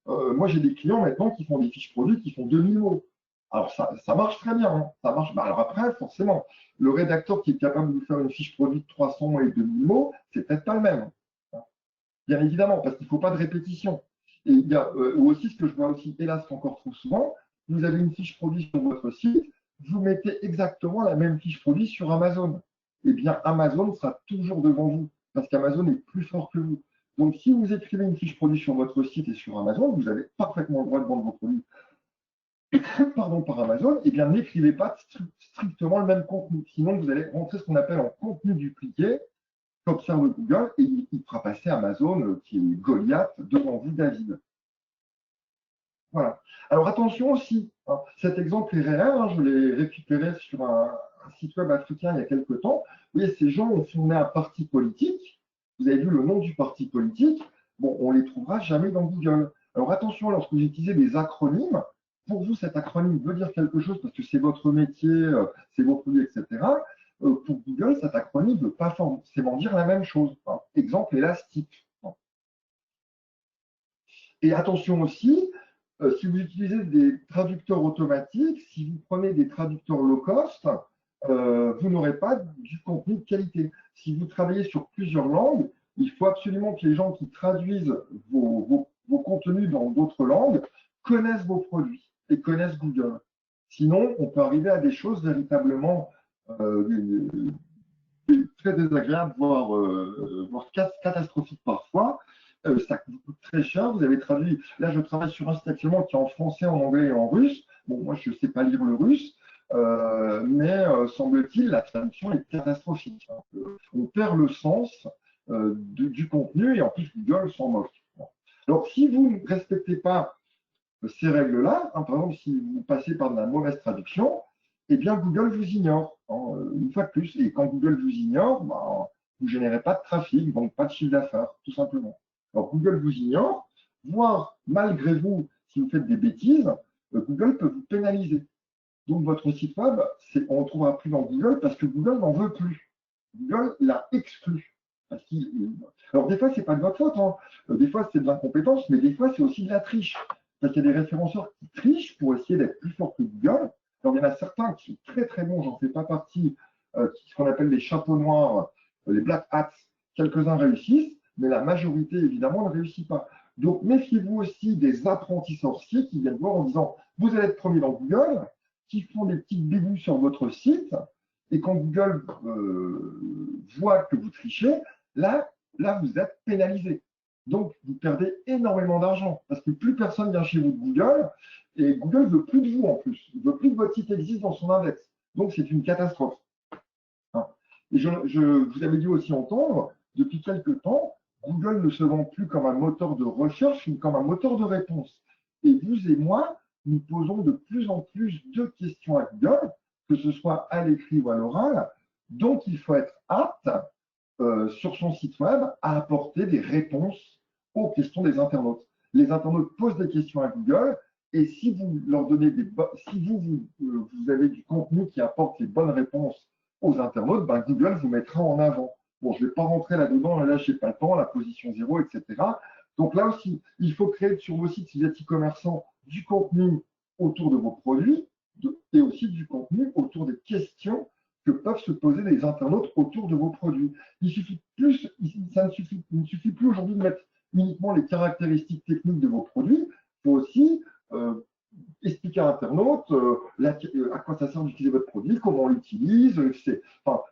Moi, j'ai des clients maintenant qui font des fiches produits qui font 2000 mots. Alors, ça marche très bien. Ça marche. Alors après, forcément, le rédacteur qui est capable de vous faire une fiche produit de 300 mots et 2000 mots, c'est peut-être pas le même. Bien évidemment, parce qu'il ne faut pas de répétition. Et il y a aussi ce que je vois aussi, hélas, encore trop souvent, vous avez une fiche produit sur votre site, vous mettez exactement la même fiche produit sur Amazon. Eh bien, Amazon sera toujours devant vous, parce qu'Amazon est plus fort que vous. Donc, si vous écrivez une fiche produit sur votre site et sur Amazon, vous avez parfaitement le droit de vendre vos produits pardon, par Amazon, eh bien, n'écrivez pas strictement le même contenu. Sinon, vous allez rentrer ce qu'on appelle en contenu dupliqué, qu'observe Google, et il fera passer Amazon, qui est Goliath, devant vous, David. Voilà. Alors, attention aussi, hein, cet exemple est réel, hein, je l'ai récupéré sur un site web africain il y a quelques temps. Vous voyez, ces gens ont fondé un parti politique. Vous avez vu le nom du parti politique. Bon, on ne les trouvera jamais dans Google. Alors, attention, lorsque vous utilisez des acronymes, pour vous, cet acronyme veut dire quelque chose parce que c'est votre métier, c'est vos produits, etc. Pour Google, cet acronyme ne veut pas forcément dire la même chose. Hein. Exemple, élastique. Et attention aussi, si vous utilisez des traducteurs automatiques, si vous prenez des traducteurs low cost, vous n'aurez pas du contenu de qualité. Si vous travaillez sur plusieurs langues, il faut absolument que les gens qui traduisent vos contenus dans d'autres langues connaissent vos produits et connaissent Google. Sinon, on peut arriver à des choses véritablement très désagréables, voire catastrophiques parfois. Ça coûte très cher. Vous avez traduit. Là, je travaille sur un site actuellement qui est en français, en anglais et en russe. Bon, moi, je ne sais pas lire le russe, mais semble-t-il, la traduction est catastrophique. On perd le sens du contenu et en plus, Google s'en moque. Alors, si vous ne respectez pas ces règles-là, hein, par exemple, si vous passez par de la mauvaise traduction, eh bien, Google vous ignore, hein, une fois de plus. Et quand Google vous ignore, ben, vous ne générez pas de trafic, donc pas de chiffre d'affaires, tout simplement. Alors, Google vous ignore, voire malgré vous, si vous faites des bêtises, Google peut vous pénaliser. Donc, votre site web, on ne le trouvera plus dans Google parce que Google n'en veut plus. Google l'a exclu. Alors, des fois, ce n'est pas de votre faute. Hein. Des fois, c'est de l'incompétence, mais des fois, c'est aussi de la triche. Parce qu'il y a des référenceurs qui trichent pour essayer d'être plus forts que Google. Alors, il y en a certains qui sont très, très bons, j'en fais pas partie, ce qu'on appelle les chapeaux noirs, les black hats. Quelques-uns réussissent, mais la majorité, évidemment, ne réussit pas. Donc, méfiez-vous aussi des apprentis sorciers qui viennent voir en disant « Vous allez être premier dans Google », qui font des petites bébus sur votre site, et quand Google voit que vous trichez, là, vous êtes pénalisé. Donc, vous perdez énormément d'argent, parce que plus personne vient chez vous de Google, et Google ne veut plus de vous en plus. Il ne veut plus que votre site existe dans son index. Donc, c'est une catastrophe. Hein. Et je vous avais dû aussi entendre, depuis quelques temps, Google ne se vend plus comme un moteur de recherche, mais comme un moteur de réponse. Et vous et moi, nous posons de plus en plus de questions à Google, que ce soit à l'écrit ou à l'oral, donc il faut être apte sur son site web à apporter des réponses aux questions des internautes. Les internautes posent des questions à Google et si vous leur donnez si vous avez du contenu qui apporte les bonnes réponses aux internautes, ben Google vous mettra en avant. Bon, je ne vais pas rentrer là-dedans, là, je n'ai pas le temps, la position 0, etc. Donc là aussi, il faut créer sur vos sites, si vous êtes e-commerçant, du contenu autour de vos produits et aussi du contenu autour des questions que peuvent se poser les internautes autour de vos produits. Il ne suffit plus aujourd'hui de mettre uniquement les caractéristiques techniques de vos produits, il faut aussi expliquer à l'internaute à quoi ça sert d'utiliser votre produit, comment on l'utilise. Enfin,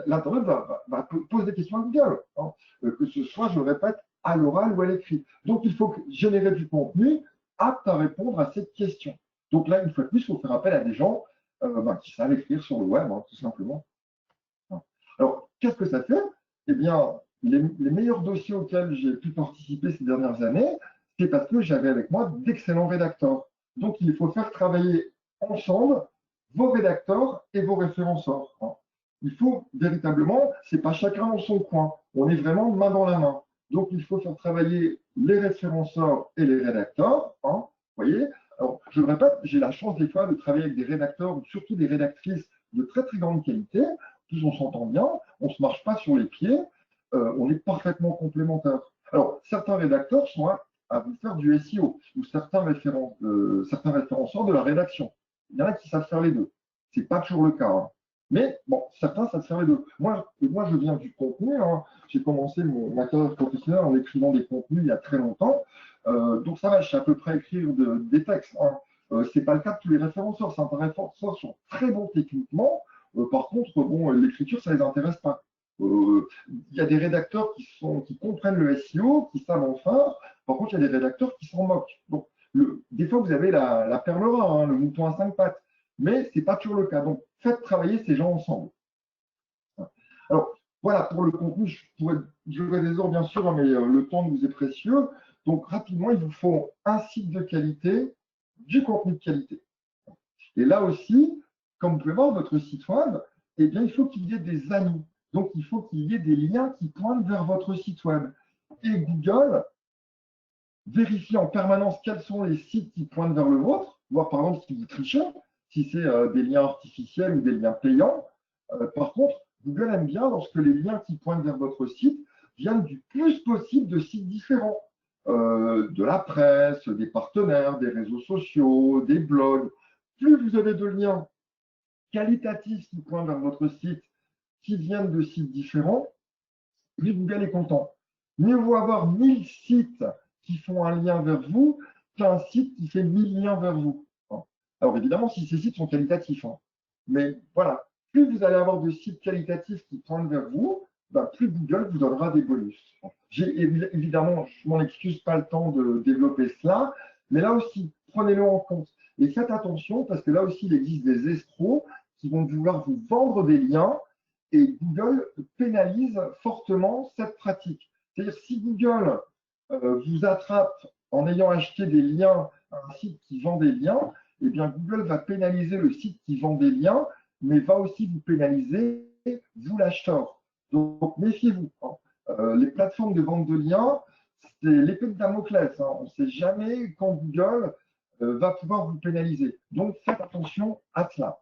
l'internaute va poser des questions à Google, hein, que ce soit, je le répète, à l'oral ou à l'écrit. Donc, il faut générer du contenu apte à répondre à cette question. Donc là, une fois de plus, il faut faire appel à des gens qui savent écrire sur le web, hein, tout simplement. Alors, qu'est-ce que ça fait? Eh bien, les meilleurs dossiers auxquels j'ai pu participer ces dernières années, c'est parce que j'avais avec moi d'excellents rédacteurs. Donc, il faut faire travailler ensemble vos rédacteurs et vos référenceurs. Hein. Il faut véritablement, c'est pas chacun dans son coin, on est vraiment main dans la main. Donc, il faut faire travailler les référenceurs et les rédacteurs. Hein, vous voyez? Alors, je le répète, j'ai la chance des fois de travailler avec des rédacteurs, surtout des rédactrices de très très grande qualité. Plus on s'entend bien, on ne se marche pas sur les pieds, on est parfaitement complémentaires. Alors, certains rédacteurs sont à vous faire du SEO, ou certains référenceurs de la rédaction. Il y en a qui savent faire les deux. Ce n'est pas toujours le cas. Hein. Mais bon, certains savent faire les deux. Moi je viens du contenu. Hein. J'ai commencé ma carrière professionnelle en écrivant des contenus il y a très longtemps. Donc ça va, je sais à peu près écrire des textes. Hein. Ce n'est pas le cas de tous les référenceurs. Certains référenceurs sont très bons techniquement. Par contre, bon, l'écriture, ça ne les intéresse pas. Il y a des rédacteurs qui comprennent le SEO, qui savent en faire. Par contre, il y a des rédacteurs qui s'en moquent. Donc, Des fois, vous avez la perle rare, hein, le mouton à 5 pattes, mais ce n'est pas toujours le cas. Donc, faites travailler ces gens ensemble. Alors, voilà, pour le contenu, je pourrais durer des heures, bien sûr, hein, mais le temps nous est précieux. Donc, rapidement, il vous faut un site de qualité, du contenu de qualité. Et là aussi, comme vous pouvez voir, votre site web, eh bien, il faut qu'il y ait des amis. Donc, il faut qu'il y ait des liens qui pointent vers votre site web. Et Google vérifie en permanence quels sont les sites qui pointent vers le vôtre, voir par exemple si vous trichez, si c'est des liens artificiels ou des liens payants. Par contre, Google aime bien lorsque les liens qui pointent vers votre site viennent du plus possible de sites différents, de la presse, des partenaires, des réseaux sociaux, des blogs. Plus vous avez de liens qualitatifs qui pointent vers votre site, qui viennent de sites différents, plus Google est content. Mieux vaut avoir 1000 sites qui font un lien vers vous qu'un site qui fait 1000 liens vers vous. Alors évidemment, si ces sites sont qualitatifs, hein. Mais voilà, plus vous allez avoir de sites qualitatifs qui pointent vers vous, ben, plus Google vous donnera des bonus. J'ai évidemment, je m'en excuse, pas le temps de développer cela, mais là aussi, prenez-le en compte. Et faites attention parce que là aussi, il existe des escrocs qui vont vouloir vous vendre des liens et Google pénalise fortement cette pratique. C'est-à-dire, si Google vous attrape en ayant acheté des liens à un site qui vend des liens, eh bien Google va pénaliser le site qui vend des liens, mais va aussi vous pénaliser, vous l'acheteur. Donc méfiez-vous, hein. Les plateformes de vente de liens, c'est l'épée de Damoclès, hein. On ne sait jamais quand Google va pouvoir vous pénaliser. Donc faites attention à cela.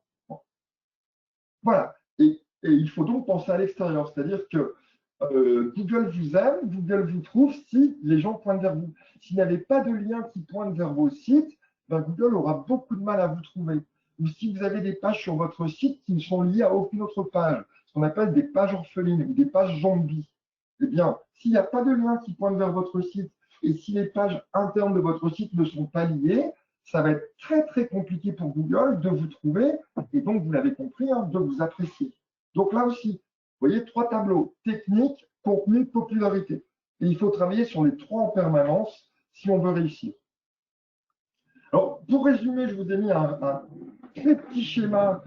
Voilà. Et il faut donc penser à l'extérieur, c'est-à-dire que Google vous aime, Google vous trouve si les gens pointent vers vous. S'il n'y avait pas de lien qui pointe vers vos sites, ben Google aura beaucoup de mal à vous trouver. Ou si vous avez des pages sur votre site qui ne sont liées à aucune autre page, ce qu'on appelle des pages orphelines ou des pages zombies, eh bien, s'il n'y a pas de lien qui pointe vers votre site et si les pages internes de votre site ne sont pas liées, ça va être très très compliqué pour Google de vous trouver et donc, vous l'avez compris, hein, de vous apprécier. Donc là aussi, vous voyez, 3 tableaux, technique, contenu, popularité. Et il faut travailler sur les 3 en permanence si on veut réussir. Alors, pour résumer, je vous ai mis un très petit schéma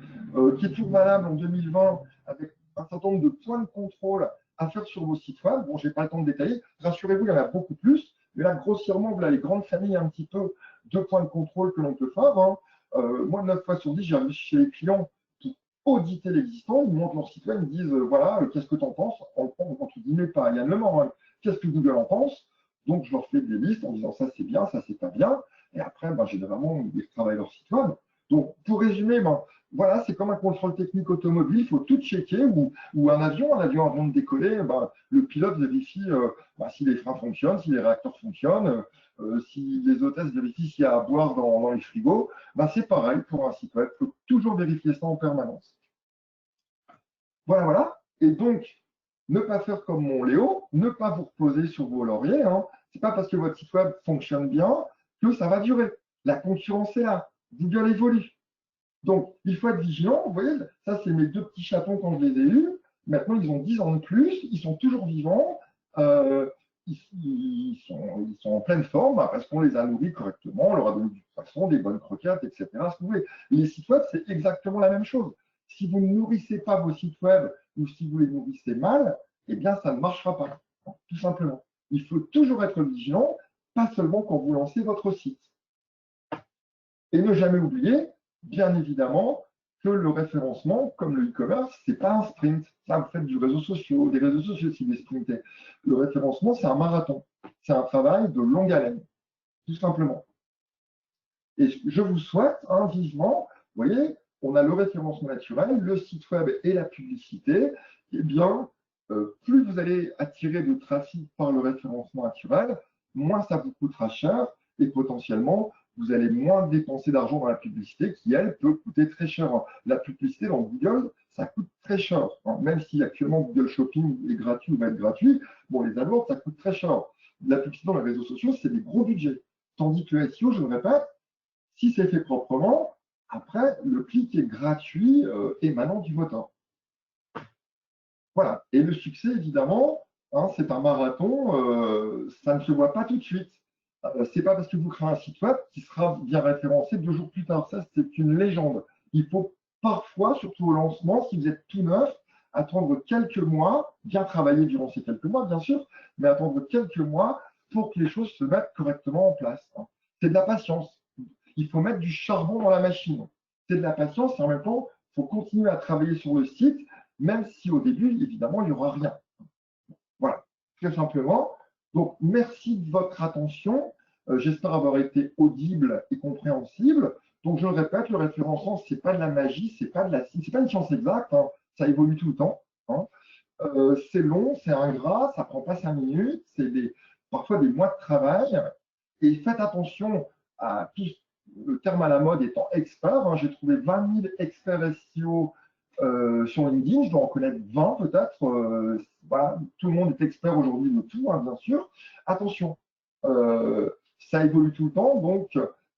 qui est toujours valable en 2020 avec un certain nombre de points de contrôle à faire sur vos sites web. Bon, je n'ai pas le temps de détailler. Rassurez-vous, il y en a beaucoup plus. Mais là, grossièrement, voilà les grandes familles un petit peu de points de contrôle que l'on peut faire, hein. Moi, 9 fois sur 10, j'arrive chez les clients pour auditer l'existant. Ils montrent leur site web, ils disent voilà, qu'est-ce que tu en penses? Entre guillemets, pas réellement, hein. Qu'est-ce que Google en pense? Donc, je leur fais des listes en disant ça, c'est bien, ça, c'est pas bien. Et après, ben, généralement, ils retravaillent leur site web. Donc, pour résumer, ben, voilà, c'est comme un contrôle technique automobile, il faut tout checker, ou un avion avant de décoller, ben, le pilote vérifie ben, si les freins fonctionnent, si les réacteurs fonctionnent, si les hôtesses vérifient s'il y a à boire dans les frigos. Ben, c'est pareil pour un site web, il faut toujours vérifier ça en permanence. Voilà, voilà. Et donc, ne pas faire comme mon Léo, ne pas vous reposer sur vos lauriers, hein. Ce n'est pas parce que votre site web fonctionne bien que ça va durer. La concurrence est là. Google évolue. Donc, il faut être vigilant. Vous voyez, ça, c'est mes 2 petits chatons quand je les ai eus. Maintenant, ils ont 10 ans de plus. Ils sont toujours vivants. Ils sont en pleine forme parce qu'on les a nourris correctement. On leur a donné du poisson, des bonnes croquettes, etc. Ce que vous voulez. Les sites web, c'est exactement la même chose. Si vous ne nourrissez pas vos sites web ou si vous les nourrissez mal, eh bien, ça ne marchera pas. Tout simplement. Il faut toujours être vigilant, pas seulement quand vous lancez votre site. Et ne jamais oublier, bien évidemment, que le référencement, comme le e-commerce, ce n'est pas un sprint. Ça, vous faites des réseaux sociaux, c'est des sprintés. Le référencement, c'est un marathon. C'est un travail de longue haleine, tout simplement. Et je vous souhaite, hein, vivement, vous voyez, on a le référencement naturel, le site web et la publicité. Eh bien, plus vous allez attirer de trafic par le référencement naturel, moins ça vous coûtera cher et potentiellement, vous allez moins dépenser d'argent dans la publicité qui, elle, peut coûter très cher. La publicité dans Google, ça coûte très cher. Même si actuellement Google Shopping est gratuit ou va être gratuit, bon, les AdWords, ça coûte très cher. La publicité dans les réseaux sociaux, c'est des gros budgets. Tandis que le SEO, je le répète, si c'est fait proprement, après, le clic est gratuit émanant du moteur. Voilà. Et le succès, évidemment, hein, c'est un marathon, ça ne se voit pas tout de suite. C'est pas parce que vous créez un site web qui sera bien référencé 2 jours plus tard. Ça, c'est une légende. Il faut parfois, surtout au lancement, si vous êtes tout neuf, attendre quelques mois, bien travailler durant ces quelques mois, bien sûr, mais attendre quelques mois pour que les choses se mettent correctement en place. C'est de la patience. Il faut mettre du charbon dans la machine. C'est de la patience et en même temps, il faut continuer à travailler sur le site, même si au début, évidemment, il n'y aura rien. Voilà, très simplement. Donc, merci de votre attention. J'espère avoir été audible et compréhensible. Donc, je le répète, le référencement, ce n'est pas de la magie, c'est pas une science exacte, hein. Ça évolue tout le temps. Hein. C'est long, c'est ingrat, ça ne prend pas 5 minutes, c'est parfois des mois de travail. Et faites attention à tout le terme à la mode étant expert. Hein. J'ai trouvé 20 000 experts SEO sur LinkedIn, je dois en connaître 20 peut-être. Voilà, tout le monde est expert aujourd'hui de tout, hein, bien sûr. Attention, ça évolue tout le temps, donc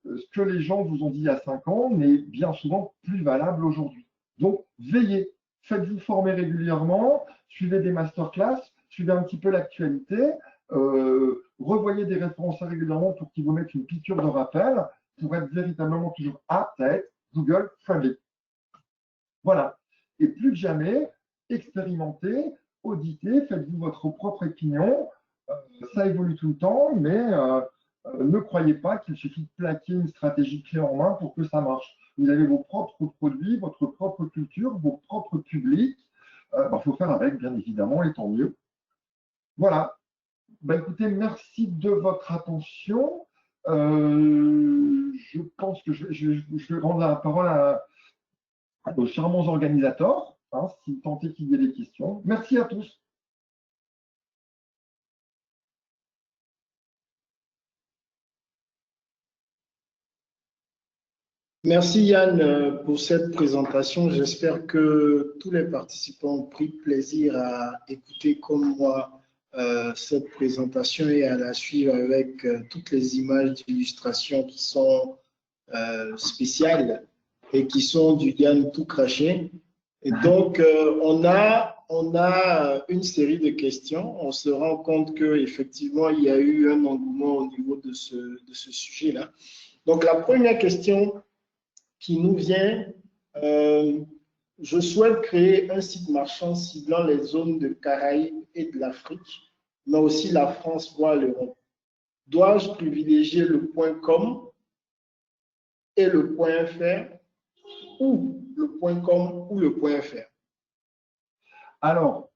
ce que les gens vous ont dit il y a 5 ans n'est bien souvent plus valable aujourd'hui. Donc, veillez, faites-vous former régulièrement, suivez des masterclass, suivez un petit peu l'actualité, revoyez des références régulièrement pour qu'ils vous mettent une piqûre de rappel pour être véritablement toujours apte à être Google friendly. Voilà. Et plus que jamais, expérimentez, auditez, faites-vous votre propre opinion. Ça évolue tout le temps, mais ne croyez pas qu'il suffit de plaquer une stratégie clé en main pour que ça marche. Vous avez vos propres produits, votre propre culture, vos propres publics. Faut faire avec, bien évidemment, et tant mieux. Voilà. Écoutez, merci de votre attention. Je pense que je vais rendre la parole à nos charmants organisateurs, hein, si tant est qu'il y ait des questions. Merci à tous. Merci Yann pour cette présentation. J'espère que tous les participants ont pris plaisir à écouter comme moi cette présentation et à la suivre avec toutes les images d'illustration qui sont spéciales et qui sont du Yann tout craché. Et donc, on a une série de questions. On se rend compte qu'effectivement, il y a eu un engouement au niveau de ce sujet-là. Donc, la première question qui nous vient, je souhaite créer un site marchand ciblant les zones de Caraïbes et de l'Afrique, mais aussi la France, voire l'Europe. Dois-je privilégier le .com et le .fr ou le .com ou le .fr? Alors,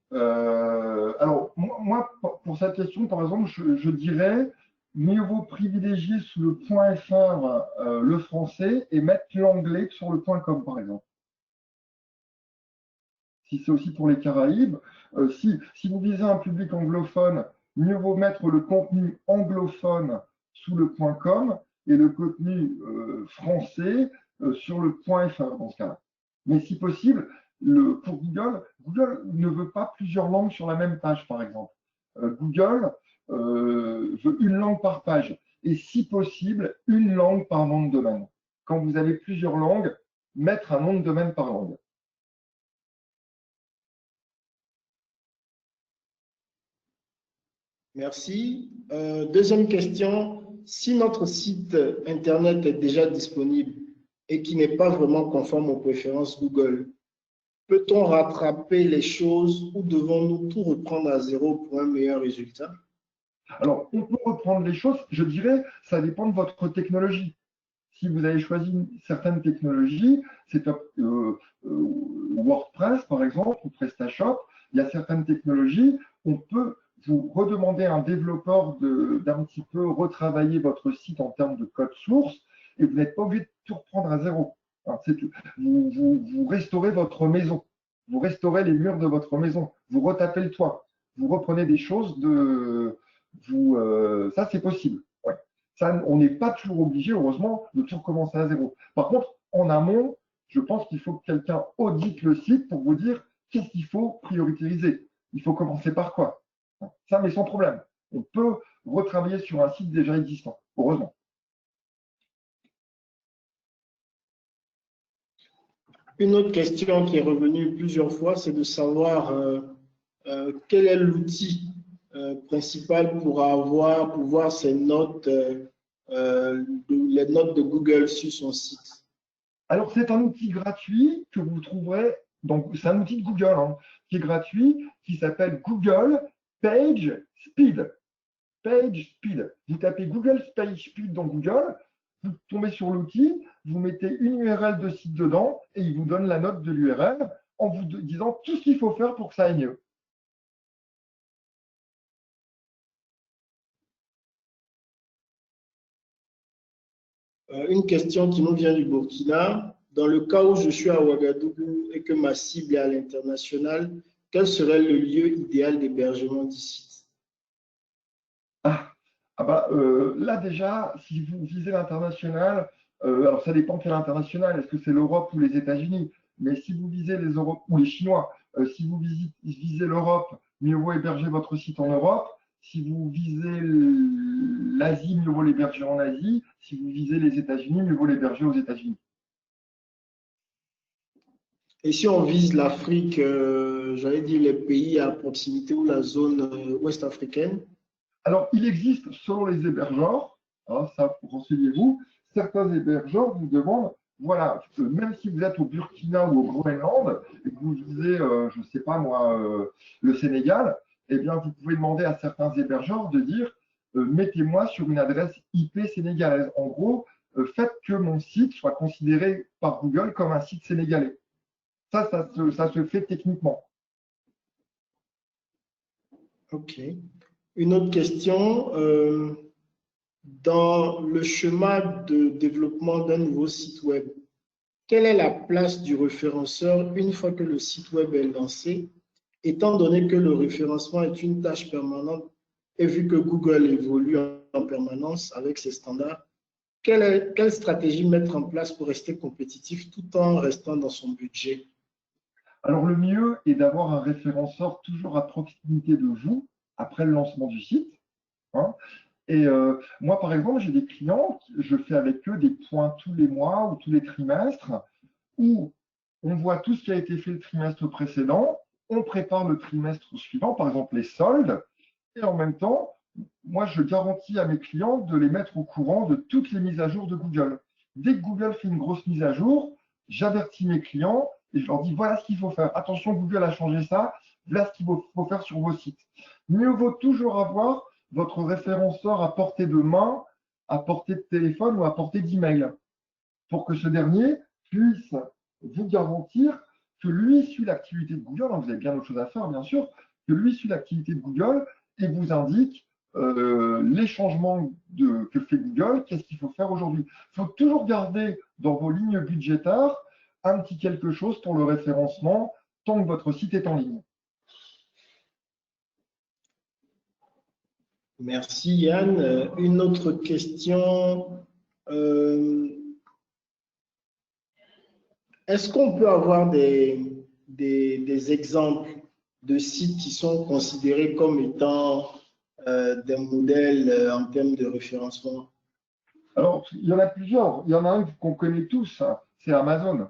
moi, pour cette question, par exemple, je dirais mieux vaut privilégier sous le .fr le français et mettre l'anglais sur le .com, par exemple. Si c'est aussi pour les Caraïbes, si vous visez un public anglophone, mieux vaut mettre le contenu anglophone sous le .com et le contenu français sur le .fr dans ce cas-là. Mais si possible, pour Google ne veut pas plusieurs langues sur la même page, par exemple. Google veut une langue par page et si possible, une langue par nom de domaine. Quand vous avez plusieurs langues, mettre un nom de domaine par langue. Merci. Deuxième question. Si notre site Internet est déjà disponible et qui n'est pas vraiment conforme aux préférences Google, peut-on rattraper les choses ou devons-nous tout reprendre à zéro pour un meilleur résultat? Alors, on peut reprendre les choses, je dirais, ça dépend de votre technologie. Si vous avez choisi une certaine technologie, c'est WordPress par exemple, ou PrestaShop, il y a certaines technologies, on peut vous redemander à un développeur d'un petit peu retravailler votre site en termes de code source et vous n'êtes pas obligé de tout reprendre à zéro. Hein, vous restaurez votre maison, vous restaurez les murs de votre maison, vous retapez le toit, vous reprenez des choses ça c'est possible. Ouais. Ça, on n'est pas toujours obligé, heureusement, de tout recommencer à zéro. Par contre, en amont, je pense qu'il faut que quelqu'un audite le site pour vous dire qu'est-ce qu'il faut prioriser. Il faut commencer par quoi? Ça, mais sans problème. On peut retravailler sur un site déjà existant, heureusement. Une autre question qui est revenue plusieurs fois, c'est de savoir quel est l'outil principal pour voir ses notes, les notes de Google sur son site? Alors, c'est un outil gratuit que vous trouverez, donc c'est un outil de Google hein, qui est gratuit, qui s'appelle Google Page Speed. Page Speed. Vous tapez Google Page Speed dans Google, vous tombez sur l'outil, vous mettez une URL de site dedans et il vous donne la note de l'URL en vous disant tout ce qu'il faut faire pour que ça aille mieux. Une question qui nous vient du Burkina. Dans le cas où je suis à Ouagadougou et que ma cible est à l'international, quel serait le lieu idéal d'hébergement du site? Là déjà, si vous visez l'international, alors ça dépend quel international, est-ce que c'est l'Europe ou les États-Unis? Mais si vous visez les Europes ou les Chinois, si vous visez l'Europe, mieux vaut héberger votre site en Europe. Si vous visez l'Asie, mieux vaut l'héberger en Asie. Si vous visez les États-Unis, mieux vaut l'héberger aux États-Unis. Et si on vise l'Afrique, j'allais dire les pays à proximité ou la zone ouest africaine? Alors, il existe, selon les hébergeurs, hein, ça, renseignez-vous, certains hébergeurs vous demandent, voilà, même si vous êtes au Burkina ou au Groenland, et que vous visez, je ne sais pas moi, le Sénégal, eh bien, vous pouvez demander à certains hébergeurs de dire, mettez-moi sur une adresse IP sénégalaise. En gros, faites que mon site soit considéré par Google comme un site sénégalais. Ça se fait techniquement. OK. Une autre question. Dans le chemin de développement d'un nouveau site web, quelle est la place du référenceur une fois que le site web est lancé, étant donné que le référencement est une tâche permanente et vu que Google évolue en permanence avec ses standards, quelle stratégie mettre en place pour rester compétitif tout en restant dans son budget? Alors, le mieux est d'avoir un référenceur toujours à proximité de vous après le lancement du site. Hein. Et moi, par exemple, j'ai des clients, je fais avec eux des points tous les mois ou tous les trimestres où on voit tout ce qui a été fait le trimestre précédent, on prépare le trimestre suivant, par exemple les soldes, et en même temps, moi, je garantis à mes clients de les mettre au courant de toutes les mises à jour de Google. Dès que Google fait une grosse mise à jour, j'avertis mes clients et je leur dis voilà ce qu'il faut faire. Attention, Google a changé ça, voilà ce qu'il faut faire sur vos sites. Mieux vaut toujours avoir votre référenceur à portée de main, à portée de téléphone ou à portée d'email pour que ce dernier puisse vous garantir que lui suit l'activité de Google. Vous avez bien d'autres choses à faire, bien sûr, que lui suit l'activité de Google et vous indique les changements que fait Google, qu'est-ce qu'il faut faire aujourd'hui. Il faut toujours garder dans vos lignes budgétaires un petit quelque chose pour le référencement tant que votre site est en ligne. Merci Yann. Une autre question. Est-ce qu'on peut avoir des exemples de sites qui sont considérés comme étant des modèles en termes de référencement? Alors, il y en a plusieurs. Il y en a un qu'on connaît tous, hein, c'est Amazon.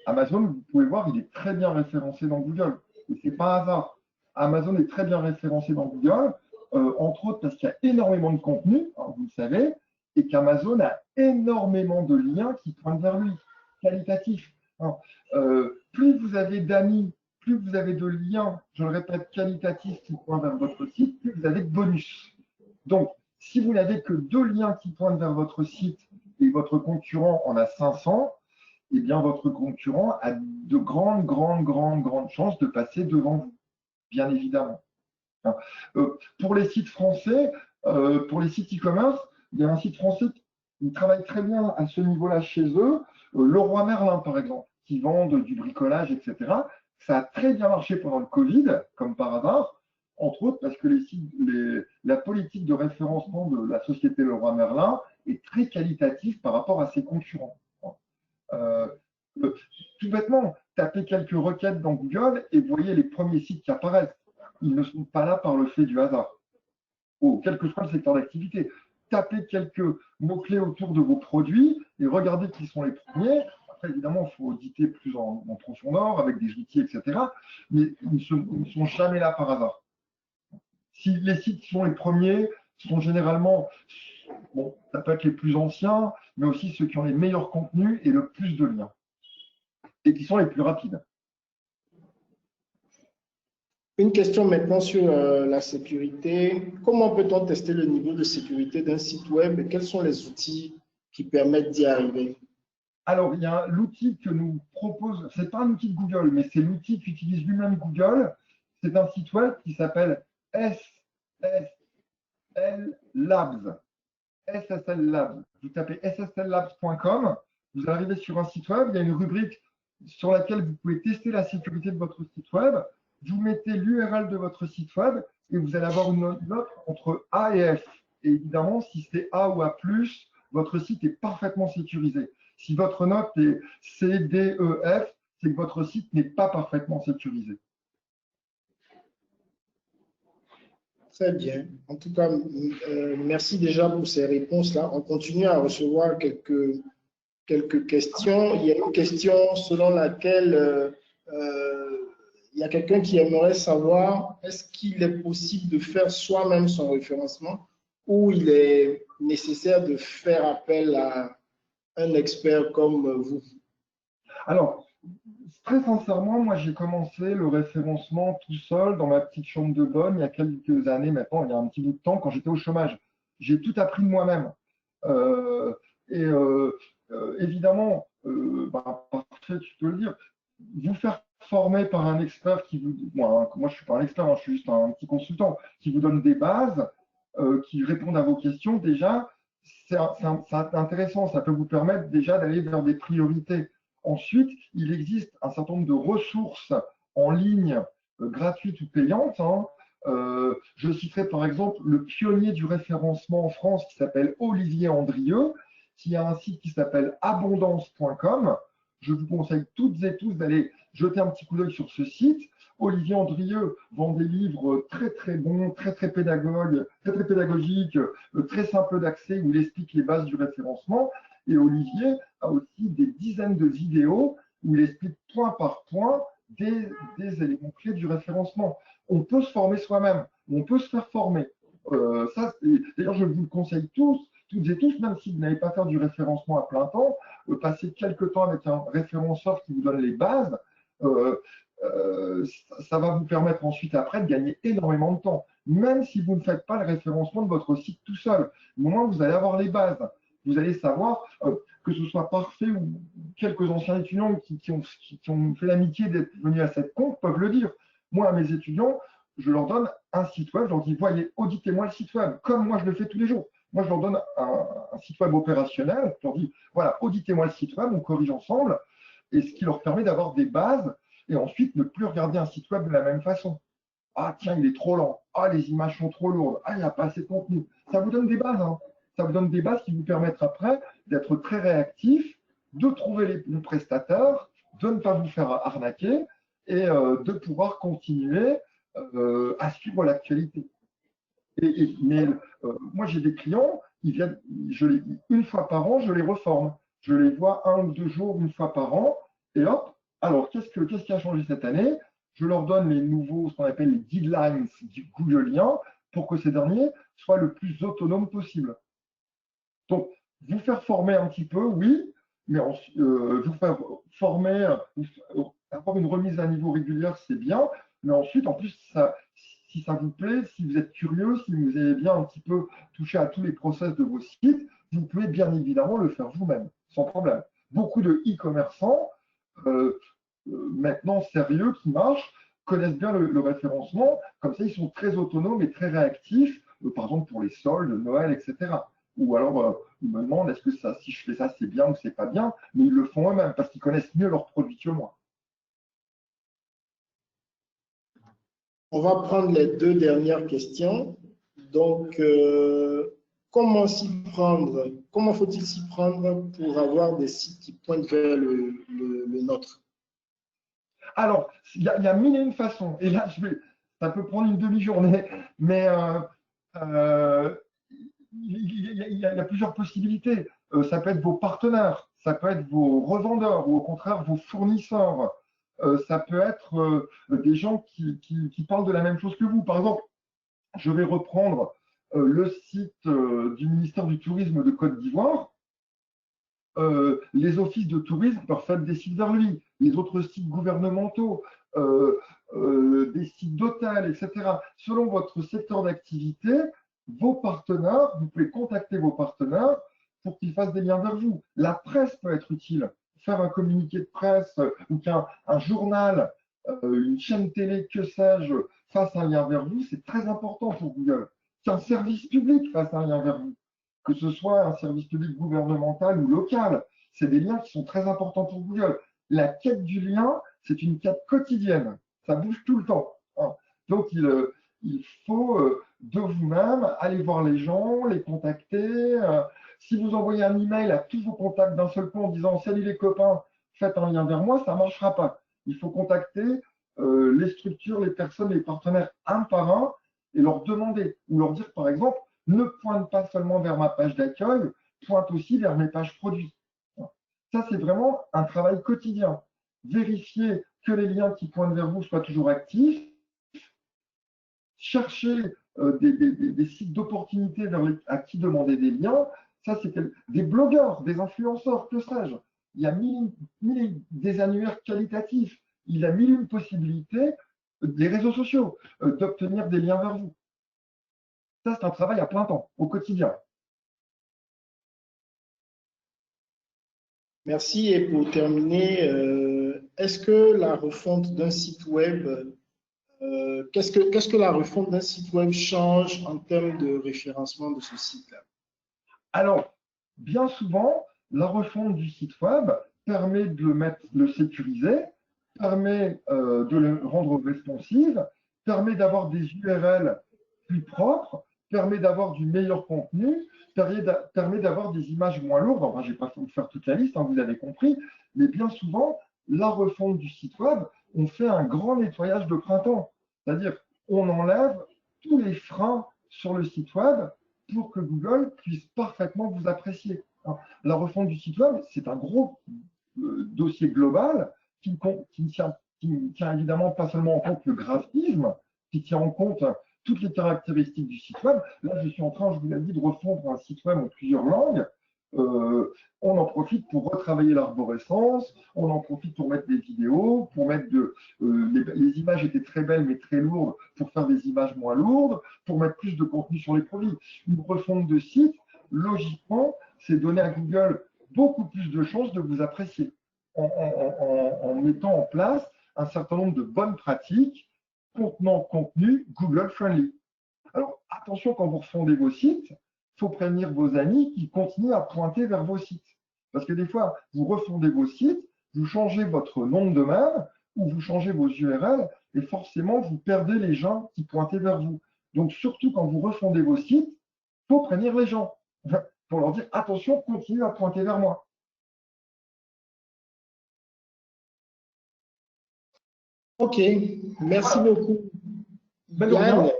Amazon, vous pouvez voir, il est très bien référencé dans Google. Et ce n'est pas un hasard. Amazon est très bien référencé dans Google, entre autres parce qu'il y a énormément de contenu, hein, vous le savez, et qu'Amazon a énormément de liens qui pointent vers lui, qualitatifs. Hein. Plus vous avez d'amis, plus vous avez de liens, je le répète, qualitatifs qui pointent vers votre site, plus vous avez de bonus. Donc, si vous n'avez que 2 liens qui pointent vers votre site et votre concurrent en a 500, eh bien, votre concurrent a de grandes chances de passer devant vous, bien évidemment. Pour les sites français, pour les sites e-commerce, il y a un site français qui travaille très bien à ce niveau-là chez eux, Leroy Merlin, par exemple, qui vendent du bricolage, etc. Ça a très bien marché pendant le Covid, comme par hasard, entre autres parce que la politique de référencement de la société Leroy Merlin est très qualitative par rapport à ses concurrents. Tout bêtement, tapez quelques requêtes dans Google et voyez les premiers sites qui apparaissent. Ils ne sont pas là par le fait du hasard. Quel que soit le secteur d'activité. Tapez quelques mots-clés autour de vos produits et regardez qui sont les premiers. après, évidemment, il faut auditer plus en profondeur avec des outils, etc. Mais ils ne sont jamais là par hasard. Si les sites qui sont les premiers sont généralement, bon, ça peut être les plus anciens, mais aussi ceux qui ont les meilleurs contenus et le plus de liens, et qui sont les plus rapides. Une question maintenant sur la sécurité. Comment peut-on tester le niveau de sécurité d'un site web et quels sont les outils qui permettent d'y arriver? Alors, il y a l'outil que nous propose, ce n'est pas un outil de Google, mais c'est l'outil qu'utilise lui-même Google. C'est un site web qui s'appelle SSL Labs. SSL Labs. Vous tapez sslabs.com, vous arrivez sur un site web, il y a une rubrique sur laquelle vous pouvez tester la sécurité de votre site web. Vous mettez l'URL de votre site web et vous allez avoir une note entre A et F. Et évidemment, si c'est A ou A+, votre site est parfaitement sécurisé. Si votre note est C, D, E, F, c'est que votre site n'est pas parfaitement sécurisé. Très bien. En tout cas, merci déjà pour ces réponses-là. On continue à recevoir quelques questions. Il y a une question selon laquelle il y a quelqu'un qui aimerait savoir est-ce qu'il est possible de faire soi-même son référencement ou il est nécessaire de faire appel à un expert comme vous? Alors, très sincèrement, moi j'ai commencé le référencement tout seul dans ma petite chambre de bonne il y a quelques années maintenant, il y a un petit bout de temps quand j'étais au chômage. J'ai tout appris de moi-même. Évidemment, parfait, tu peux le dire, vous faire former par un expert qui vous... Moi, je ne suis pas un expert, hein, je suis juste un petit consultant qui vous donne des bases, qui répondent à vos questions, déjà, c'est intéressant. Ça peut vous permettre déjà d'aller vers des priorités. Ensuite, il existe un certain nombre de ressources en ligne, gratuites ou payantes. Hein. Je citerai par exemple le pionnier du référencement en France qui s'appelle Olivier Andrieux, qui a un site qui s'appelle abondance.com. Je vous conseille toutes et tous d'aller jeter un petit coup d'œil sur ce site. Olivier Andrieux vend des livres très très bons, très très pédagogiques, très simples d'accès où il explique les bases du référencement. Et Olivier a aussi des dizaines de vidéos où il explique point par point des éléments clés du référencement. On peut se former soi-même, on peut se faire former. D'ailleurs, je vous le conseille toutes et tous, même si vous n'allez pas faire du référencement à plein temps, passer quelques temps avec un référenceur qui vous donne les bases, ça va vous permettre ensuite après de gagner énormément de temps. Même si vous ne faites pas le référencement de votre site tout seul, au moins vous allez avoir les bases. Vous allez savoir que ce soit parfait ou quelques anciens étudiants qui ont fait l'amitié d'être venus à cette conf peuvent le dire. Moi, à mes étudiants, je leur donne un site web, je leur dis, voyez, auditez-moi le site web, comme moi je le fais tous les jours. Moi, je leur donne un site web opérationnel, je leur dis, voilà, auditez-moi le site web, on corrige ensemble, et ce qui leur permet d'avoir des bases, et ensuite ne plus regarder un site web de la même façon. Ah, tiens, il est trop lent. Ah, les images sont trop lourdes. Ah, il n'y a pas assez de contenu. Ça vous donne des bases, hein. Ça vous donne des bases qui vous permettent après d'être très réactif, de trouver les prestataires, de ne pas vous faire arnaquer et de pouvoir continuer à suivre l'actualité. Mais moi, j'ai des clients, ils viennent, une fois par an, je les reforme. Je les vois 1 ou 2 jours, une fois par an, et hop. Alors, qu'est-ce qui a changé cette année? Je leur donne les nouveaux, ce qu'on appelle les guidelines du Googlien, pour que ces derniers soient le plus autonomes possible. Donc, vous faire former un petit peu, oui, mais vous faire former, avoir une remise à niveau régulière, c'est bien, mais ensuite, en plus, si ça vous plaît, si vous êtes curieux, si vous avez bien un petit peu touché à tous les process de vos sites, vous pouvez bien évidemment le faire vous-même, sans problème. Beaucoup de e-commerçants, maintenant sérieux, qui marchent, connaissent bien le référencement, comme ça ils sont très autonomes et très réactifs, par exemple pour les soldes, Noël, etc. Ou alors ils me demandent est-ce que ça, si je fais ça, c'est bien ou c'est pas bien, mais ils le font eux-mêmes parce qu'ils connaissent mieux leurs produits que moi. On va prendre les 2 dernières questions. Donc, comment s'y prendre? Comment faut-il s'y prendre pour avoir des sites qui pointent vers le nôtre? Alors, il y a mille et une façons. Et là, ça peut prendre une demi-journée, mais il y a plusieurs possibilités. Ça peut être vos partenaires. ça peut être vos revendeurs ou au contraire vos fournisseurs. Ça peut être des gens qui parlent de la même chose que vous. Par exemple, je vais reprendre le site du ministère du Tourisme de Côte d'Ivoire. Les offices de tourisme peuvent faire des sites vers lui, les autres sites gouvernementaux, des sites d'hôtels, etc. Selon votre secteur d'activité, vos partenaires, vous pouvez contacter vos partenaires pour qu'ils fassent des liens vers vous. La presse peut être utile. Faire un communiqué de presse ou qu'un journal, une chaîne télé, que sais-je, fasse un lien vers vous, c'est très important pour Google. Qu'un service public fasse un lien vers vous, que ce soit un service public gouvernemental ou local, c'est des liens qui sont très importants pour Google. La quête du lien, c'est une quête quotidienne. Ça bouge tout le temps. Hein. Donc, il faut de vous-même aller voir les gens, les contacter. Si vous envoyez un email à tous vos contacts d'un seul coup en disant « Salut les copains, faites un lien vers moi », ça ne marchera pas. Il faut contacter les structures, les personnes, les partenaires un par un et leur demander ou leur dire par exemple « Ne pointe pas seulement vers ma page d'accueil, pointe aussi vers mes pages produits ». Ça, c'est vraiment un travail quotidien. Vérifier que les liens qui pointent vers vous soient toujours actifs. Chercher des sites d'opportunités à qui demander des liens. Ça, c'est des blogueurs, des influenceurs, que sais-je. Il y a des annuaires qualitatifs. Il y a mille une possibilités des réseaux sociaux d'obtenir des liens vers vous. Ça, c'est un travail à plein temps, au quotidien. Merci. Et pour terminer, est-ce que la refonte d'un site web, qu'est-ce que la refonte d'un site web change en termes de référencement de ce site-là? Alors, bien souvent, la refonte du site web permet de le sécuriser, permet de le rendre responsive, permet d'avoir des URL plus propres, permet d'avoir du meilleur contenu, permet d'avoir des images moins lourdes. Enfin, je ne vais pas vous faire toute la liste, hein, vous avez compris, mais bien souvent, la refonte du site web, on fait un grand nettoyage de printemps. C'est-à-dire, on enlève tous les freins sur le site web pour que Google puisse parfaitement vous apprécier. La refonte du site web, c'est un gros dossier global qui ne tient évidemment pas seulement en compte le graphisme, qui tient en compte toutes les caractéristiques du site web. Là, je suis en train, je vous l'ai dit, de refondre un site web en plusieurs langues. On en profite pour retravailler l'arborescence, on en profite pour mettre des vidéos, pour mettre les images étaient très belles mais très lourdes, pour faire des images moins lourdes, pour mettre plus de contenu sur les produits. Une refonte de site, logiquement, c'est donner à Google beaucoup plus de chances de vous apprécier en mettant en place un certain nombre de bonnes pratiques contenant contenu Google friendly. Alors, attention quand vous refondez vos sites, il faut prévenir vos amis qui continuent à pointer vers vos sites. Parce que des fois, vous refondez vos sites, vous changez votre nom de domaine ou vous changez vos URL et forcément, vous perdez les gens qui pointaient vers vous. Donc, surtout quand vous refondez vos sites, il faut prévenir les gens pour leur dire attention, continuez à pointer vers moi. OK, merci beaucoup. Yann,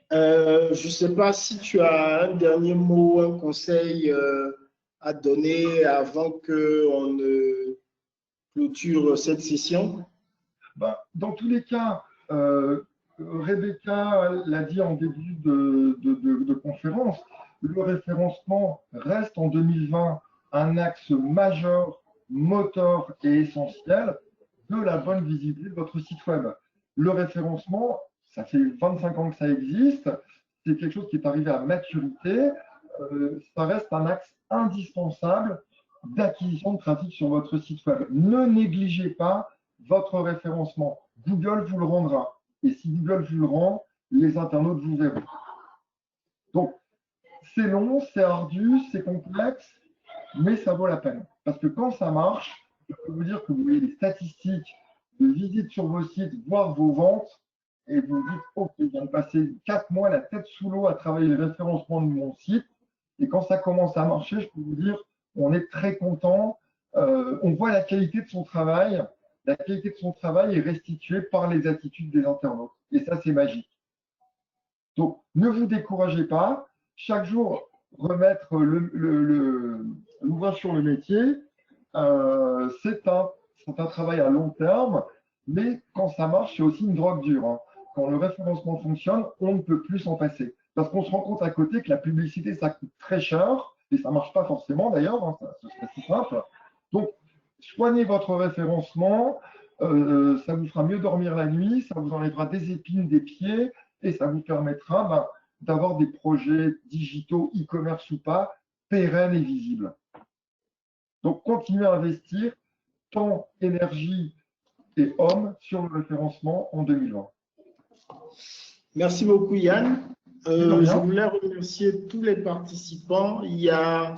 je ne sais pas si tu as un dernier mot, un conseil à donner avant qu'on ne clôture cette session. Dans tous les cas, Rebecca l'a dit en début de conférence, le référencement reste en 2020 un axe majeur, moteur et essentiel de la bonne visibilité de votre site web. Le référencement, ça fait 25 ans que ça existe, c'est quelque chose qui est arrivé à maturité, ça reste un axe indispensable d'acquisition de trafic sur votre site web. Ne négligez pas votre référencement. Google vous le rendra. Et si Google vous le rend, les internautes vous verront. Donc, c'est long, c'est ardu, c'est complexe, mais ça vaut la peine. Parce que quand ça marche, je peux vous dire que vous voyez les statistiques de visites sur vos sites, voir vos ventes, et vous dites, OK, je viens de passer 4 mois la tête sous l'eau à travailler le référencement de mon site. Et quand ça commence à marcher, je peux vous dire, on est très content. On voit la qualité de son travail. La qualité de son travail est restituée par les attitudes des internautes. Et ça, c'est magique. Donc, ne vous découragez pas. Chaque jour, remettre l'ouvrage sur le métier c'est un travail à long terme, mais quand ça marche, c'est aussi une drogue dure, hein. Quand le référencement fonctionne, on ne peut plus s'en passer. Parce qu'on se rend compte à côté que la publicité, ça coûte très cher, et ça ne marche pas forcément d'ailleurs, hein, ce serait si simple. Donc, soignez votre référencement, ça vous fera mieux dormir la nuit, ça vous enlèvera des épines des pieds, et ça vous permettra d'avoir des projets digitaux, e-commerce ou pas, pérennes et visibles. Donc, continuez à investir temps, énergie et hommes sur le référencement en 2020. Merci beaucoup, Yann. De rien. Je voulais remercier tous les participants. Il y a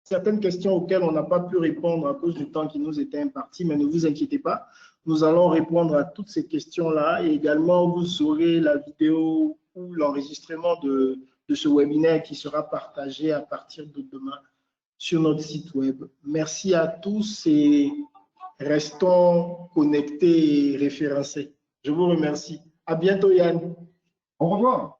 certaines questions auxquelles on n'a pas pu répondre à cause du temps qui nous était imparti, mais ne vous inquiétez pas, nous allons répondre à toutes ces questions-là et également vous aurez la vidéo ou l'enregistrement de ce webinaire qui sera partagé à partir de demain sur notre site web. Merci à tous et restons connectés et référencés. Je vous remercie. À bientôt, Yann. Au revoir.